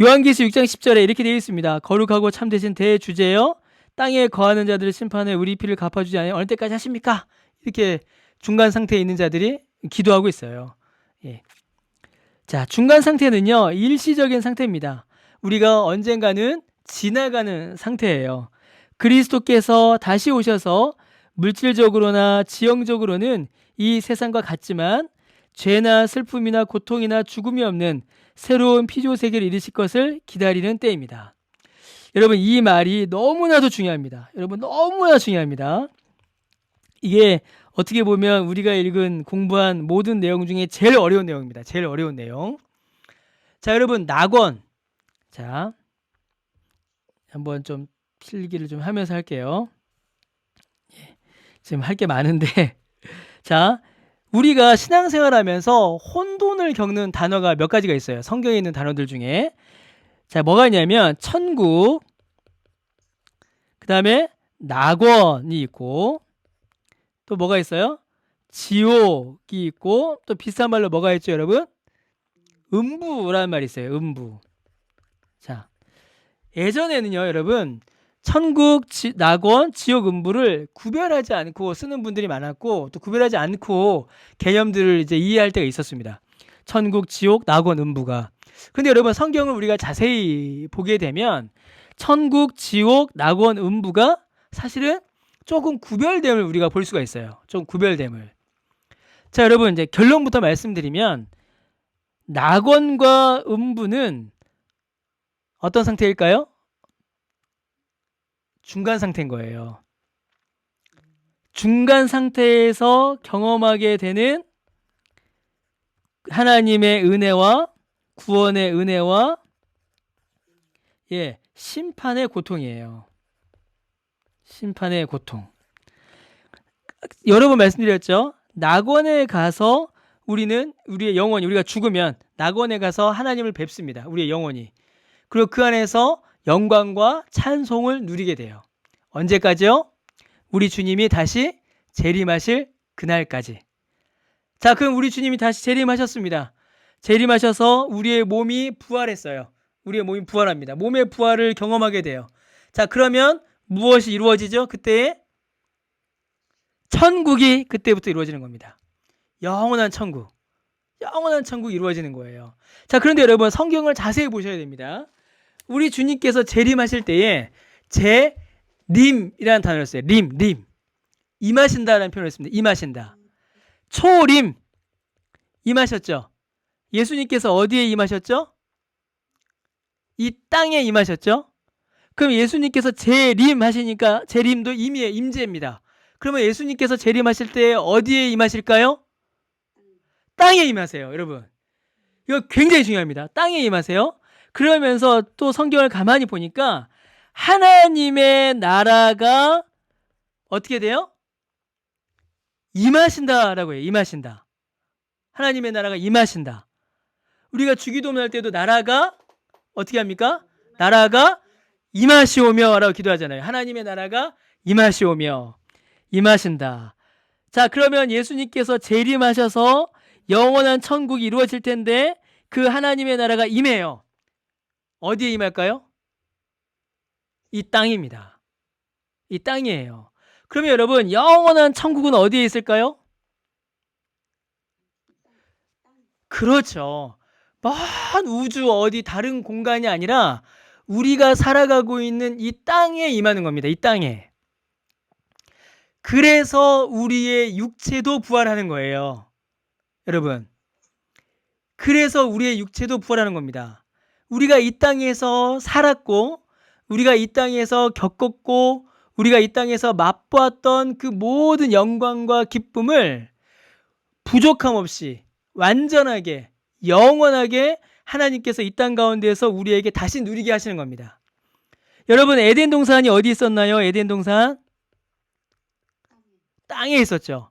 요한계시록 6장 10절에 이렇게 되어 있습니다. 거룩하고 참되신 대주제여 땅에 거하는 자들을 심판해 우리 피를 갚아주지 않으면 어느 때까지 하십니까? 이렇게 중간 상태에 있는 자들이 기도하고 있어요. 예. 자, 중간 상태는요, 일시적인 상태입니다. 우리가 언젠가는 지나가는 상태예요. 그리스도께서 다시 오셔서 물질적으로나 지형적으로는 이 세상과 같지만 죄나 슬픔이나 고통이나 죽음이 없는 새로운 피조 세계를 이루실 것을 기다리는 때입니다. 여러분, 이 말이 너무나도 중요합니다. 여러분, 너무나 중요합니다. 이게 어떻게 보면 우리가 읽은 공부한 모든 내용 중에 제일 어려운 내용입니다. 제일 어려운 내용. 자, 여러분, 낙원. 자, 한번 좀 필기를 좀 하면서 할게요. 예, 지금 할 게 많은데 자, 우리가 신앙생활 하면서 혼돈을 겪는 단어가 몇 가지가 있어요. 성경에 있는 단어들 중에. 자, 뭐가 있냐면 천국, 그 다음에 낙원이 있고 또 뭐가 있어요? 지옥이 있고 또 비슷한 말로 뭐가 있죠, 여러분? 음부라는 말이 있어요. 음부. 자, 예전에는요, 여러분, 천국, 낙원, 지옥, 음부를 구별하지 않고 쓰는 분들이 많았고 또 구별하지 않고 개념들을 이제 이해할 때가 있었습니다. 천국, 지옥, 낙원, 음부가. 근데 여러분 성경을 우리가 자세히 보게 되면 천국, 지옥, 낙원, 음부가 사실은 조금 구별됨을 우리가 볼 수가 있어요. 좀 구별됨을. 자, 여러분 이제 결론부터 말씀드리면 낙원과 음부는 어떤 상태일까요? 중간 상태인 거예요. 중간 상태에서 경험하게 되는 하나님의 은혜와 구원의 은혜와 심판의 고통이에요. 심판의 고통. 여러 번 말씀드렸죠. 낙원에 가서 우리의 영혼이 우리가 죽으면 낙원에 가서 하나님을 뵙습니다. 우리의 영혼이. 그리고 그 안에서 영광과 찬송을 누리게 돼요. 언제까지요? 우리 주님이 다시 재림하실 그날까지. 자, 그럼 우리 주님이 다시 재림하셨습니다. 재림하셔서 우리의 몸이 부활했어요. 우리의 몸이 부활합니다. 몸의 부활을 경험하게 돼요. 자, 그러면 무엇이 이루어지죠? 그때 천국이 그때부터 이루어지는 겁니다. 영원한 천국. 영원한 천국이 이루어지는 거예요. 자, 그런데 여러분 성경을 자세히 보셔야 됩니다. 우리 주님께서 재림하실 때에 재림이라는 단어를 써요. 림. 임하신다라는 표현을 했습니다. 임하신다. 초림. 임하셨죠. 예수님께서 어디에 임하셨죠? 이 땅에 임하셨죠. 그럼 예수님께서 재림 하시니까 재림도 임의의 임재입니다. 그러면 예수님께서 재림하실 때 어디에 임하실까요? 땅에 임하세요. 여러분, 이거 굉장히 중요합니다. 땅에 임하세요. 그러면서 또 성경을 가만히 보니까 하나님의 나라가 어떻게 돼요? 임하신다라고 해요. 임하신다. 하나님의 나라가 임하신다. 우리가 주기도문 할 때도 나라가 어떻게 합니까? 나라가 임하시오며 라고 기도하잖아요. 하나님의 나라가 임하시오며, 임하신다. 자, 그러면 예수님께서 재림하셔서 영원한 천국이 이루어질 텐데 그 하나님의 나라가 임해요. 어디에 임할까요? 이 땅입니다. 이 땅이에요. 그러면 여러분 영원한 천국은 어디에 있을까요? 그렇죠. 먼 우주 어디 다른 공간이 아니라 우리가 살아가고 있는 이 땅에 임하는 겁니다. 이 땅에. 그래서 우리의 육체도 부활하는 거예요. 여러분, 그래서 우리의 육체도 부활하는 겁니다. 우리가 이 땅에서 살았고, 우리가 이 땅에서 겪었고, 우리가 이 땅에서 맛보았던 그 모든 영광과 기쁨을 부족함 없이 완전하게 영원하게 하나님께서 이 땅 가운데에서 우리에게 다시 누리게 하시는 겁니다. 여러분, 에덴 동산이 어디 있었나요? 에덴 동산? 땅에 있었죠.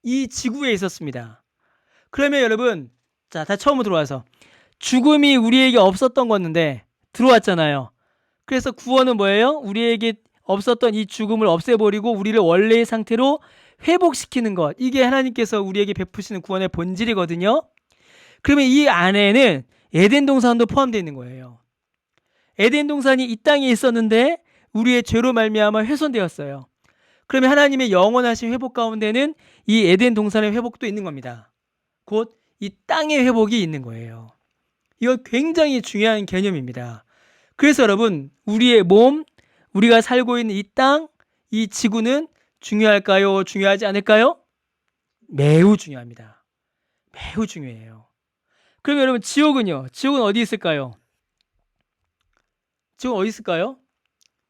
이 지구에 있었습니다. 그러면 여러분, 자, 다 처음으로 들어와서 죽음이 우리에게 없었던 건데 들어왔잖아요. 그래서 구원은 뭐예요? 우리에게 없었던 이 죽음을 없애버리고 우리를 원래의 상태로 회복시키는 것. 이게 하나님께서 우리에게 베푸시는 구원의 본질이거든요. 그러면 이 안에는 에덴 동산도 포함되어 있는 거예요. 에덴 동산이 이 땅에 있었는데 우리의 죄로 말미암아 훼손되었어요. 그러면 하나님의 영원하신 회복 가운데는 이 에덴 동산의 회복도 있는 겁니다. 곧 이 땅의 회복이 있는 거예요. 이거 굉장히 중요한 개념입니다. 그래서 여러분, 우리의 몸, 우리가 살고 있는 이 땅, 이 지구는 중요할까요? 중요하지 않을까요? 매우 중요합니다. 매우 중요해요. 그럼 여러분, 지옥은요? 지옥은 어디 있을까요? 지옥은 어디 있을까요?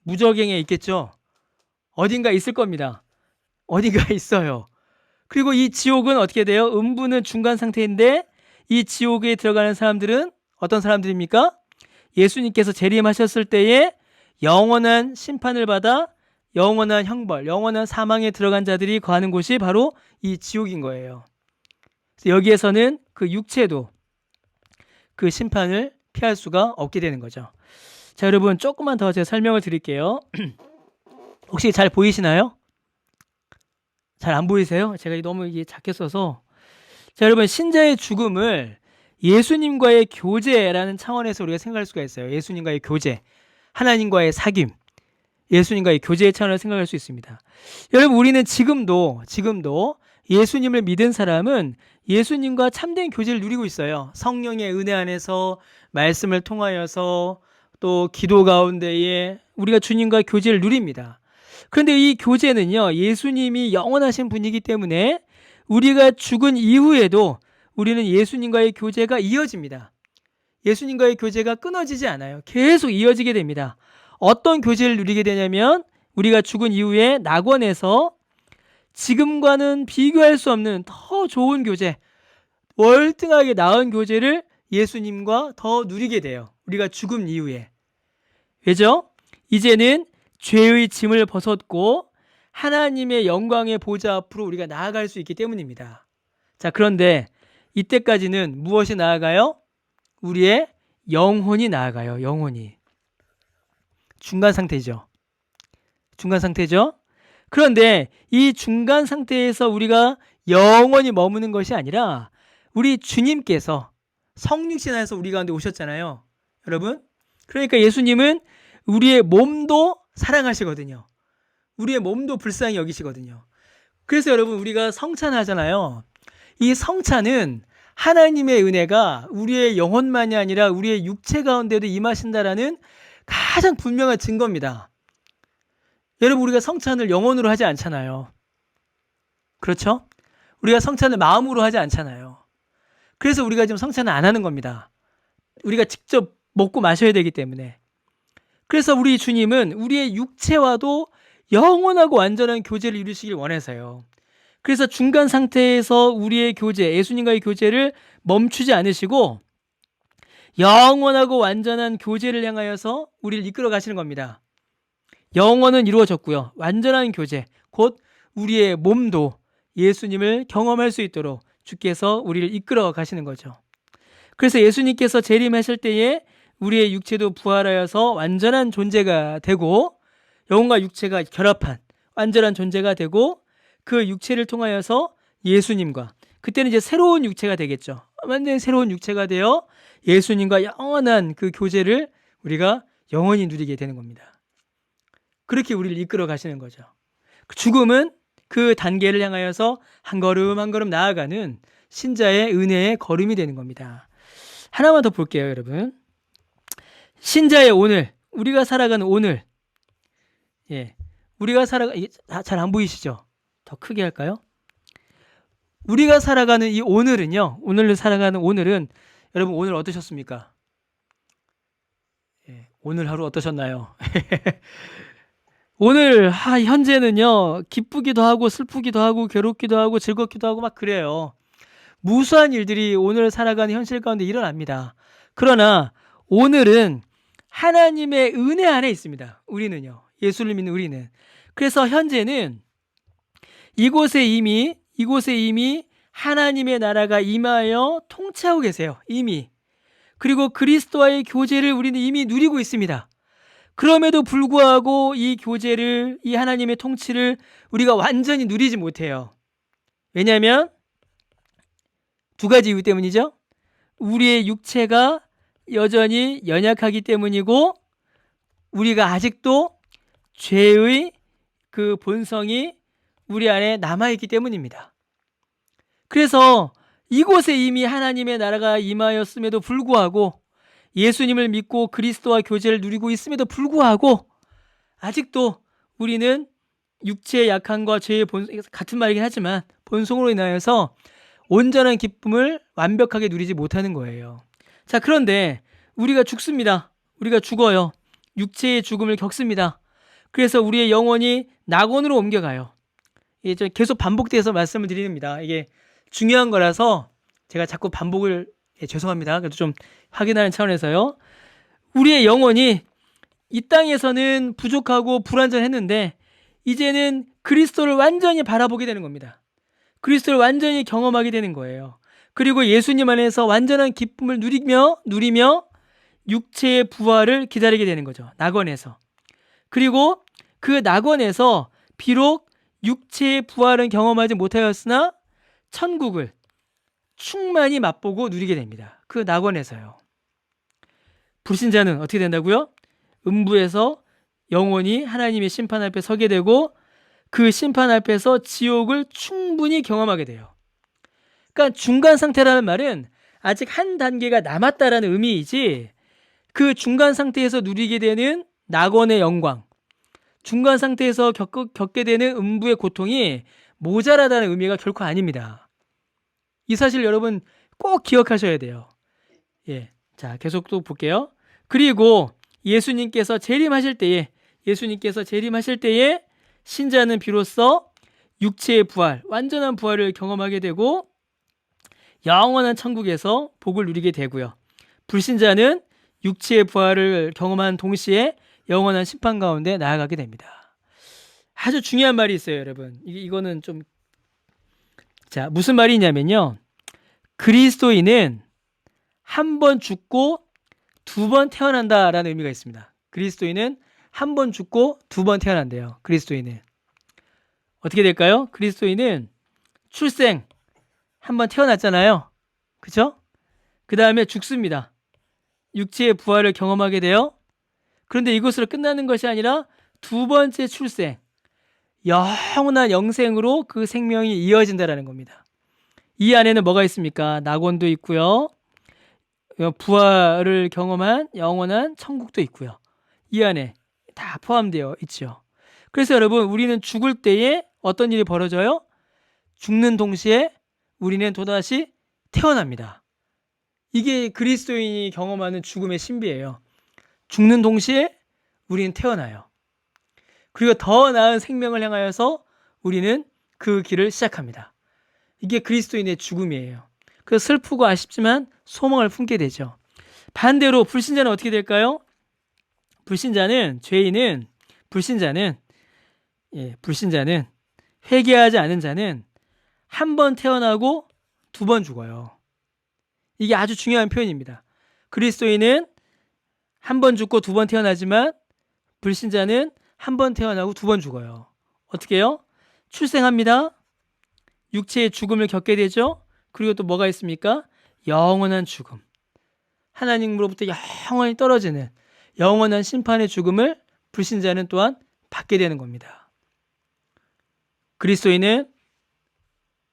무저갱에 있겠죠? 어딘가 있을 겁니다. 어딘가 있어요. 그리고 이 지옥은 어떻게 돼요? 음부는 중간 상태인데 이 지옥에 들어가는 사람들은 어떤 사람들입니까? 예수님께서 재림하셨을 때에 영원한 심판을 받아 영원한 형벌, 영원한 사망에 들어간 자들이 거하는 곳이 바로 이 지옥인 거예요. 그래서 여기에서는 그 육체도 그 심판을 피할 수가 없게 되는 거죠. 자, 여러분 조금만 더 제가 설명을 드릴게요. 혹시 잘 보이시나요? 잘 안 보이세요? 제가 너무 이게 작게 써서. 자, 여러분, 신자의 죽음을 예수님과의 교제라는 차원에서 우리가 생각할 수가 있어요. 예수님과의 교제, 하나님과의 사귐, 예수님과의 교제의 차원을 생각할 수 있습니다. 여러분, 우리는 지금도 예수님을 믿은 사람은 예수님과 참된 교제를 누리고 있어요. 성령의 은혜 안에서 말씀을 통하여서 또 기도 가운데에 우리가 주님과 교제를 누립니다. 그런데 이 교제는요, 예수님이 영원하신 분이기 때문에 우리가 죽은 이후에도 우리는 예수님과의 교제가 이어집니다. 예수님과의 교제가 끊어지지 않아요. 계속 이어지게 됩니다. 어떤 교제를 누리게 되냐면 우리가 죽은 이후에 낙원에서 지금과는 비교할 수 없는 더 좋은 교제, 월등하게 나은 교제를 예수님과 더 누리게 돼요. 우리가 죽음 이후에. 왜죠? 이제는 죄의 짐을 벗었고 하나님의 영광의 보좌 앞으로 우리가 나아갈 수 있기 때문입니다. 자, 그런데 이때까지는 무엇이 나아가요? 우리의 영혼이 나아가요. 영혼이. 중간 상태죠. 중간 상태죠. 그런데 이 중간 상태에서 우리가 영원히 머무는 것이 아니라 우리 주님께서 성육신 안에서 우리 가운데 오셨잖아요. 여러분. 그러니까 예수님은 우리의 몸도 사랑하시거든요. 우리의 몸도 불쌍히 여기시거든요. 그래서 여러분, 우리가 성찬하잖아요. 이 성찬은 하나님의 은혜가 우리의 영혼만이 아니라 우리의 육체 가운데도 임하신다라는 가장 분명한 증거입니다. 여러분, 우리가 성찬을 영혼으로 하지 않잖아요. 그렇죠? 우리가 성찬을 마음으로 하지 않잖아요. 그래서 우리가 지금 성찬을 안 하는 겁니다. 우리가 직접 먹고 마셔야 되기 때문에. 그래서 우리 주님은 우리의 육체와도 영원하고 완전한 교제를 이루시길 원해서요. 그래서 중간 상태에서 우리의 교제, 예수님과의 교제를 멈추지 않으시고 영원하고 완전한 교제를 향하여서 우리를 이끌어 가시는 겁니다. 영원은 이루어졌고요. 완전한 교제, 곧 우리의 몸도 예수님을 경험할 수 있도록 주께서 우리를 이끌어 가시는 거죠. 그래서 예수님께서 재림하실 때에 우리의 육체도 부활하여서 완전한 존재가 되고 영혼과 육체가 결합한 완전한 존재가 되고 그 육체를 통하여서 예수님과 그때는 이제 새로운 육체가 되겠죠. 완전히 새로운 육체가 되어 예수님과 영원한 그 교제를 우리가 영원히 누리게 되는 겁니다. 그렇게 우리를 이끌어 가시는 거죠. 죽음은 그 단계를 향하여서 한 걸음 한 걸음 나아가는 신자의 은혜의 걸음이 되는 겁니다. 하나만 더 볼게요, 여러분. 신자의 오늘, 우리가 살아가는 오늘, 우리가 잘 안 보이시죠? 더 크게 할까요? 우리가 살아가는 이 오늘은요, 오늘을 살아가는 오늘은 여러분 오늘 어떠셨습니까? 오늘 하루 어떠셨나요? 오늘 현재는요, 기쁘기도 하고 슬프기도 하고 괴롭기도 하고 즐겁기도 하고 막 그래요. 무수한 일들이 오늘 살아가는 현실 가운데 일어납니다. 그러나 오늘은 하나님의 은혜 안에 있습니다. 우리는요, 예수를 믿는 우리는. 그래서 현재는 이곳에 이미 하나님의 나라가 임하여 통치하고 계세요. 이미. 그리고 그리스도와의 교제를 우리는 이미 누리고 있습니다. 그럼에도 불구하고 이 교제를, 이 하나님의 통치를 우리가 완전히 누리지 못해요. 왜냐하면 두 가지 이유 때문이죠. 우리의 육체가 여전히 연약하기 때문이고 우리가 아직도 죄의 그 본성이 우리 안에 남아있기 때문입니다. 그래서 이곳에 이미 하나님의 나라가 임하였음에도 불구하고 예수님을 믿고 그리스도와 교제를 누리고 있음에도 불구하고 아직도 우리는 육체의 약함과 죄의 같은 말이긴 하지만 본성으로 인하여서 온전한 기쁨을 완벽하게 누리지 못하는 거예요. 자, 그런데 우리가 죽습니다. 우리가 죽어요. 육체의 죽음을 겪습니다. 그래서 우리의 영혼이 낙원으로 옮겨가요. 이게 계속 반복돼서 말씀을 드립니다. 이게 중요한 거라서 제가 자꾸 반복을 죄송합니다. 그래도 좀 확인하는 차원에서요. 우리의 영혼이 이 땅에서는 부족하고 불완전했는데 이제는 그리스도를 완전히 바라보게 되는 겁니다. 그리스도를 완전히 경험하게 되는 거예요. 그리고 예수님 안에서 완전한 기쁨을 누리며 육체의 부활을 기다리게 되는 거죠. 낙원에서. 그리고 그 낙원에서 비록 육체의 부활은 경험하지 못하였으나 천국을 충만히 맛보고 누리게 됩니다. 그 낙원에서요. 불신자는 어떻게 된다고요? 음부에서 영원히 하나님의 심판 앞에 서게 되고 그 심판 앞에서 지옥을 충분히 경험하게 돼요. 그러니까 중간 상태라는 말은 아직 한 단계가 남았다라는 의미이지 그 중간 상태에서 누리게 되는 낙원의 영광, 중간 상태에서 겪게 되는 음부의 고통이 모자라다는 의미가 결코 아닙니다. 이 사실 여러분 꼭 기억하셔야 돼요. 자, 계속 또 볼게요. 그리고 예수님께서 재림하실 때에 신자는 비로소 육체의 부활, 완전한 부활을 경험하게 되고 영원한 천국에서 복을 누리게 되고요. 불신자는 육체의 부활을 경험한 동시에 영원한 심판 가운데 나아가게 됩니다. 아주 중요한 말이 있어요, 여러분. 이거는 좀, 자, 무슨 말이냐면요. 그리스도인은 한 번 죽고 두 번 태어난다라는 의미가 있습니다. 그리스도인은 한 번 죽고 두 번 태어난대요. 그리스도인은. 어떻게 될까요? 그리스도인은 출생, 한 번 태어났잖아요. 그쵸? 그 다음에 죽습니다. 육체의 부활을 경험하게 돼요. 그런데 이것으로 끝나는 것이 아니라 두 번째 출생, 영원한 영생으로 그 생명이 이어진다라는 겁니다. 이 안에는 뭐가 있습니까? 낙원도 있고요. 부활을 경험한 영원한 천국도 있고요. 이 안에 다 포함되어 있죠. 그래서 여러분, 우리는 죽을 때에 어떤 일이 벌어져요? 죽는 동시에 우리는 또다시 태어납니다. 이게 그리스도인이 경험하는 죽음의 신비예요. 죽는 동시에 우리는 태어나요. 그리고 더 나은 생명을 향하여서 우리는 그 길을 시작합니다. 이게 그리스도인의 죽음이에요. 그래서 슬프고 아쉽지만 소망을 품게 되죠. 반대로 불신자는 어떻게 될까요? 죄인은, 불신자는 회개하지 않은 자는 한 번 태어나고 두 번 죽어요. 이게 아주 중요한 표현입니다. 그리스도인은 한 번 죽고 두 번 태어나지만 불신자는 한 번 태어나고 두 번 죽어요. 어떻게 해요? 출생합니다. 육체의 죽음을 겪게 되죠. 그리고 또 뭐가 있습니까? 영원한 죽음. 하나님으로부터 영원히 떨어지는 영원한 심판의 죽음을 불신자는 또한 받게 되는 겁니다. 그리스도인은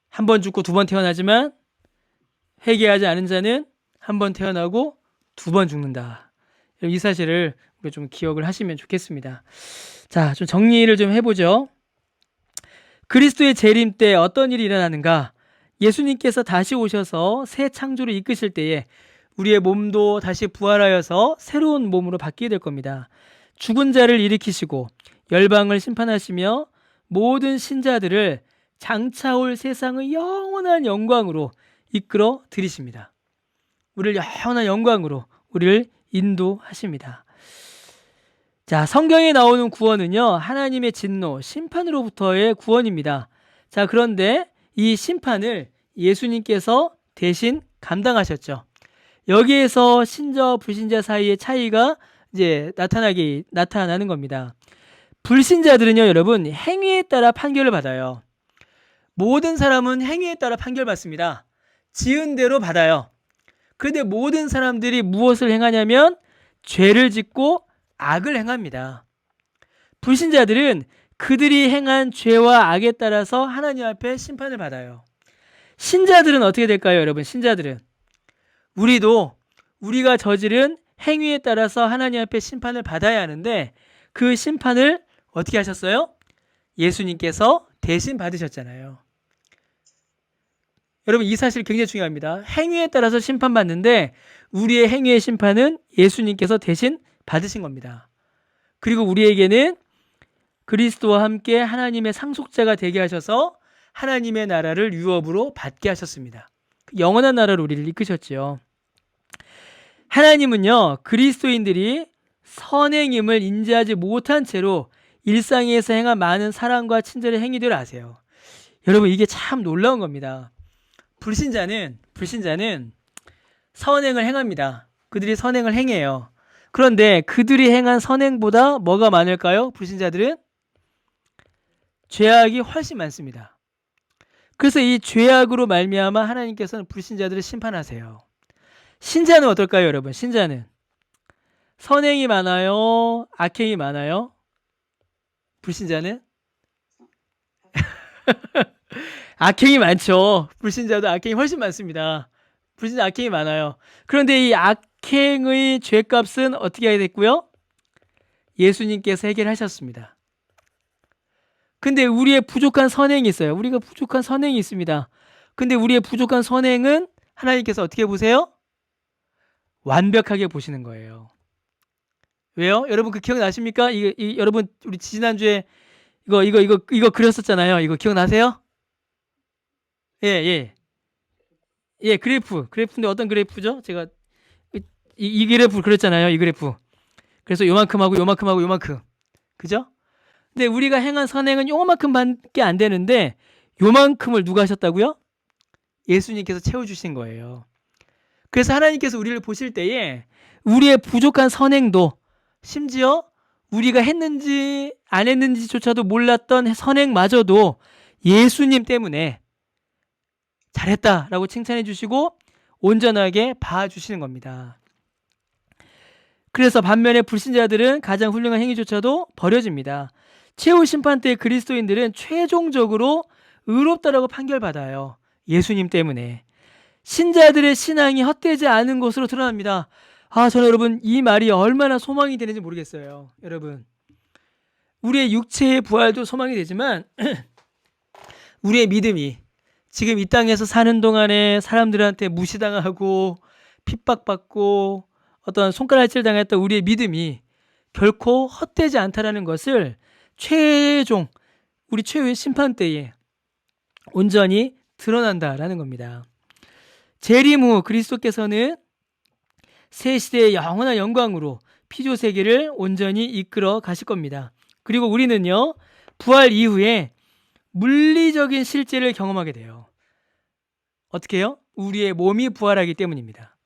한 번 죽고 두 번 태어나지만 회개하지 않은 자는 한 번 태어나고 두 번 죽는다. 이 사실을 우리 좀 기억을 하시면 좋겠습니다. 자, 좀 정리를 좀 해보죠. 그리스도의 재림 때 어떤 일이 일어나는가? 예수님께서 다시 오셔서 새 창조를 이끄실 때에 우리의 몸도 다시 부활하여서 새로운 몸으로 바뀌게 될 겁니다. 죽은 자를 일으키시고 열방을 심판하시며 모든 신자들을 장차올 세상의 영원한 영광으로 이끌어 들이십니다. 우리를 영원한 영광으로 우리를 인도하십니다. 자, 성경에 나오는 구원은요, 하나님의 진노, 심판으로부터의 구원입니다. 자, 그런데 이 심판을 예수님께서 대신 감당하셨죠. 여기에서 신자와 불신자 사이의 차이가 이제 나타나는 겁니다. 불신자들은요, 여러분, 행위에 따라 판결을 받아요. 모든 사람은 행위에 따라 판결받습니다. 지은 대로 받아요. 그런데 모든 사람들이 무엇을 행하냐면 죄를 짓고 악을 행합니다. 불신자들은 그들이 행한 죄와 악에 따라서 하나님 앞에 심판을 받아요. 신자들은 어떻게 될까요, 여러분? 신자들은 우리도 우리가 저지른 행위에 따라서 하나님 앞에 심판을 받아야 하는데 그 심판을 어떻게 하셨어요? 예수님께서 대신 받으셨잖아요. 여러분, 이 사실 굉장히 중요합니다. 행위에 따라서 심판받는데 우리의 행위의 심판은 예수님께서 대신 받으신 겁니다. 그리고 우리에게는 그리스도와 함께 하나님의 상속자가 되게 하셔서 하나님의 나라를 유업으로 받게 하셨습니다. 영원한 나라로 우리를 이끄셨죠. 하나님은요, 그리스도인들이 선행임을 인지하지 못한 채로 일상에서 행한 많은 사랑과 친절의 행위들을 아세요. 여러분, 이게 참 놀라운 겁니다. 불신자는 선행을 행합니다. 그들이 선행을 행해요. 그런데 그들이 행한 선행보다 뭐가 많을까요? 불신자들은 죄악이 훨씬 많습니다. 그래서 이 죄악으로 말미암아 하나님께서는 불신자들을 심판하세요. 신자는 어떨까요, 여러분? 신자는 선행이 많아요? 악행이 많아요? 불신자는? 악행이 많죠. 불신자도 악행이 훨씬 많습니다. 불신자 악행이 많아요. 그런데 이 악행의 죄값은 어떻게 해야 됐고요? 예수님께서 해결하셨습니다. 근데 우리의 부족한 선행이 있어요. 우리가 부족한 선행이 있습니다. 근데 우리의 부족한 선행은 하나님께서 어떻게 보세요? 완벽하게 보시는 거예요. 왜요? 여러분, 그 기억나십니까? 여러분, 우리 지난주에 이거 그렸었잖아요. 이거 기억나세요? 예. 그래프인데 어떤 그래프죠? 제가 이 그래프 그렸잖아요. 이 그래프. 그래서 요만큼하고 요만큼하고 요만큼. 그죠? 근데 우리가 행한 선행은 요만큼밖에 안 되는데 요만큼을 누가 하셨다고요? 예수님께서 채워주신 거예요. 그래서 하나님께서 우리를 보실 때에 우리의 부족한 선행도 심지어 우리가 했는지 안 했는지조차도 몰랐던 선행마저도 예수님 때문에 잘했다라고 칭찬해 주시고 온전하게 봐주시는 겁니다. 그래서 반면에 불신자들은 가장 훌륭한 행위조차도 버려집니다. 최후 심판 때 그리스도인들은 최종적으로 의롭다라고 판결받아요. 예수님 때문에 신자들의 신앙이 헛되지 않은 것으로 드러납니다. 저는 여러분 이 말이 얼마나 소망이 되는지 모르겠어요. 여러분, 우리의 육체의 부활도 소망이 되지만 우리의 믿음이 지금 이 땅에서 사는 동안에 사람들한테 무시당하고 핍박받고 어떤 손가락질 당했던 우리의 믿음이 결코 헛되지 않다라는 것을 우리 최후의 심판 때에 온전히 드러난다라는 겁니다. 재림 후 그리스도께서는 새 시대의 영원한 영광으로 피조 세계를 온전히 이끌어 가실 겁니다. 그리고 우리는요, 부활 이후에 물리적인 실제를 경험하게 돼요. 어떻게 해요? 우리의 몸이 부활하기 때문입니다.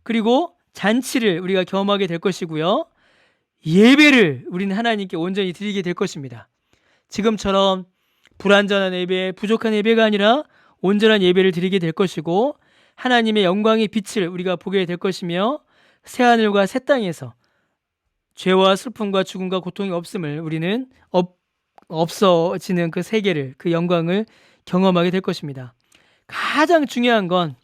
그리고 잔치를 우리가 경험하게 될 것이고요. 예배를 우리는 하나님께 온전히 드리게 될 것입니다. 지금처럼 불완전한 예배, 부족한 예배가 아니라 온전한 예배를 드리게 될 것이고 하나님의 영광의 빛을 우리가 보게 될 것이며 새하늘과 새 땅에서 죄와 슬픔과 죽음과 고통이 없음을 우리는 없어지는 그 세계를, 그 영광을 경험하게 될 것입니다. 가장 중요한 건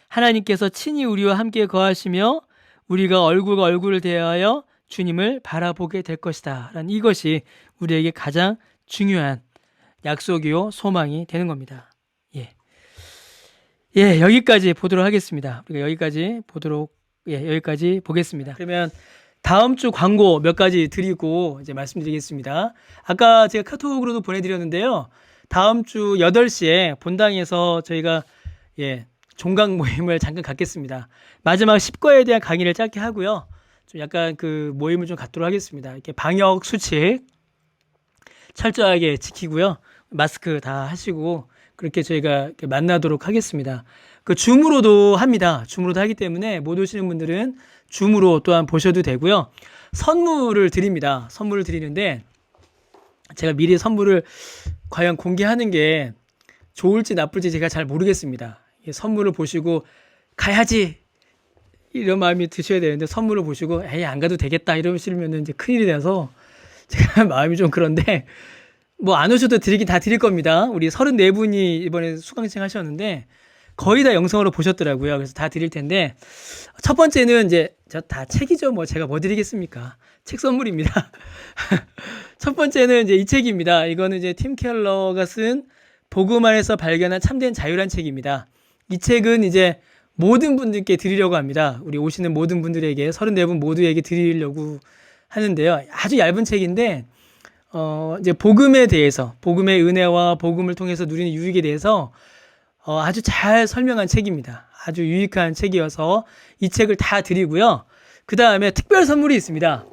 하나님께서 친히 우리와 함께 거하시며 우리가 얼굴과 얼굴을 대하여 주님을 바라보게 될 것이다 라는 이것이 우리에게 가장 중요한 약속이요 소망이 되는 겁니다. 여기까지 보도록 하겠습니다. 우리가 여기까지 보겠습니다. 그러면 다음 주 광고 몇 가지 드리고 이제 말씀드리겠습니다. 아까 제가 카톡으로도 보내드렸는데요. 다음 주 8시에 본당에서 저희가 종강 모임을 잠깐 갖겠습니다. 마지막 10과에 대한 강의를 짧게 하고요. 좀 약간 그 모임을 좀 갖도록 하겠습니다. 이렇게 방역 수칙 철저하게 지키고요. 마스크 다 하시고 그렇게 저희가 이렇게 만나도록 하겠습니다. 그 줌으로도 합니다. 줌으로도 하기 때문에 못 오시는 분들은 줌으로 또한 보셔도 되고요. 선물을 드립니다. 선물을 드리는데 제가 미리 선물을 과연 공개하는 게 좋을지 나쁠지 제가 잘 모르겠습니다. 선물을 보시고 가야지 이런 마음이 드셔야 되는데 선물을 보시고 에이 안 가도 되겠다 이러시면 이제 큰일이 돼서 제가 마음이 좀 그런데 뭐 안 오셔도 다 드릴 겁니다. 우리 34분이 이번에 수강생 하셨는데 거의 다 영상으로 보셨더라고요. 그래서 다 드릴 텐데 첫 번째는 이제 다 책이죠. 뭐 제가 뭐 드리겠습니까? 책 선물입니다. 첫 번째는 이제 이 책입니다. 이거는 이제 팀 켈러가 쓴 복음 안에서 발견한 참된 자유란 책입니다. 이 책은 이제 모든 분들께 드리려고 합니다. 우리 오시는 모든 분들에게 34분 모두에게 드리려고 하는데요. 아주 얇은 책인데 이제 복음에 대해서 복음의 은혜와 복음을 통해서 누리는 유익에 대해서 아주 잘 설명한 책입니다. 아주 유익한 책이어서 이 책을 다 드리고요. 그 다음에 특별 선물이 있습니다.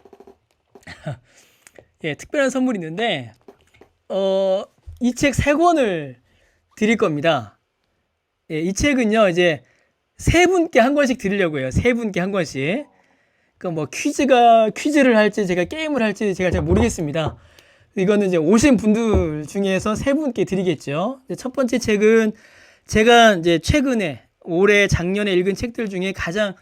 특별한 선물이 있는데 이 책 3권을 드릴 겁니다. 이 책은요 이제 3분께 한 권씩 드리려고 해요. 3분께 한 권씩. 그러니까 뭐 퀴즈를 할지 제가 게임을 할지 제가 잘 모르겠습니다. 이거는 이제 오신 분들 중에서 3분께 드리겠죠. 첫 번째 책은 제가 이제 최근에 올해 작년에 읽은 책들 중에 가장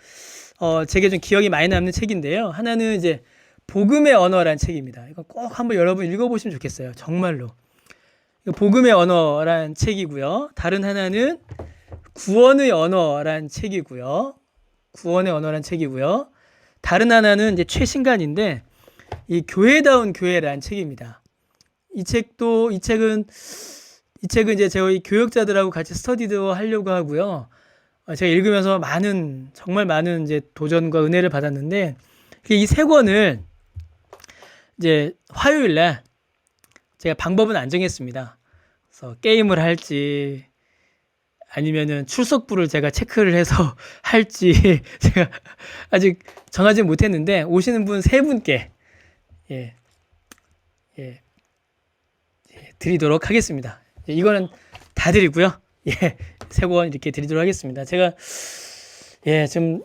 제게 좀 기억이 많이 남는 책인데요. 하나는 이제 복음의 언어란 책입니다. 이거 꼭 한번 여러분 읽어보시면 좋겠어요. 정말로. 복음의 언어란 책이고요. 다른 하나는 구원의 언어란 책이고요. 다른 하나는 이제 최신간인데 이 교회다운 교회란 책입니다. 이 책은 이제 저희 교역자들하고 같이 스터디도 하려고 하고요. 제가 읽으면서 정말 많은 이제 도전과 은혜를 받았는데 이 3권을 이제 화요일 날 제가 방법은 안 정했습니다. 그래서 게임을 할지 아니면은 출석부를 제가 체크를 해서 할지 제가 아직 정하지 못했는데 오시는 분 3분께 드리도록 하겠습니다. 이거는 다 드리고요. 3권 이렇게 드리도록 하겠습니다. 제가 좀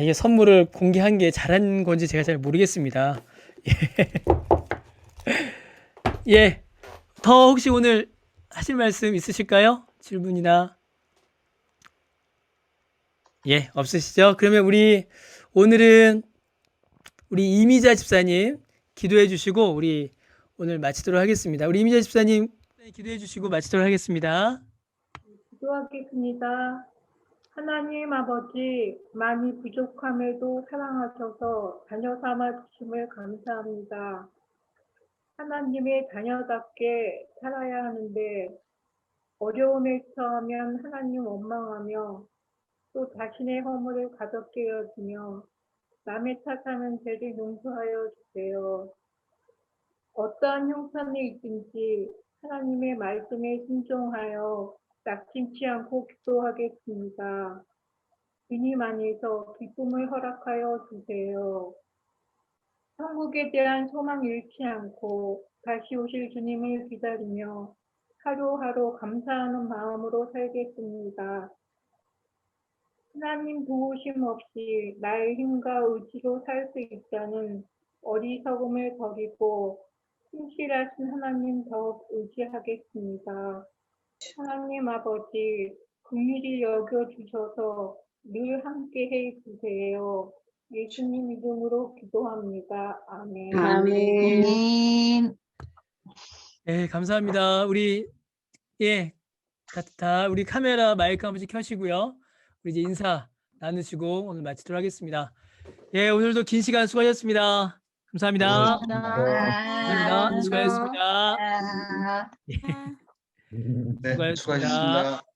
이게 선물을 공개한 게 잘한 건지 제가 잘 모르겠습니다. 더 혹시 오늘 하실 말씀 있으실까요? 질문이나 없으시죠? 그러면 오늘은 우리 이미자 집사님 기도해 주시고 우리 오늘 마치도록 하겠습니다. 우리 이미자 집사님 기도해 주시고 마치도록 하겠습니다.
기도하겠습니다. 하나님 아버지, 많이 부족함에도 사랑하셔서 자녀 삼아 주심을 감사합니다. 하나님의 자녀답게 살아야 하는데 어려움에 처하면 하나님 원망하며 또 자신의 허물을 가볍게 여기며 남의 탓하는 죄를 용서하여 주세요. 어떠한 형편에 있든지 하나님의 말씀에 순종하여 낙심치 않고 기도하겠습니다. 주님 안에서 기쁨을 허락하여 주세요. 천국에 대한 소망 잃지 않고 다시 오실 주님을 기다리며 하루하루 감사하는 마음으로 살겠습니다. 하나님 도우심 없이 나의 힘과 의지로 살 수 있다는 어리석음을 버리고 신실하신 하나님 더욱 의지하겠습니다. 하나님 아버지, 긍휼히 여겨주셔서 늘 함께해 주세요. 예수님 이름으로 기도합니다. 아멘.
아멘.
네, 감사합니다. 우리 다 우리 카메라 마이크 한 번씩 켜시고요. 우리 이제 인사 나누시고 오늘 마치도록 하겠습니다. 예, 오늘도 긴 시간 수고하셨습니다. 감사합니다. 감사합니다. 수고하셨습니다.
아.
네,
수고하셨습니다.
수고하셨습니다.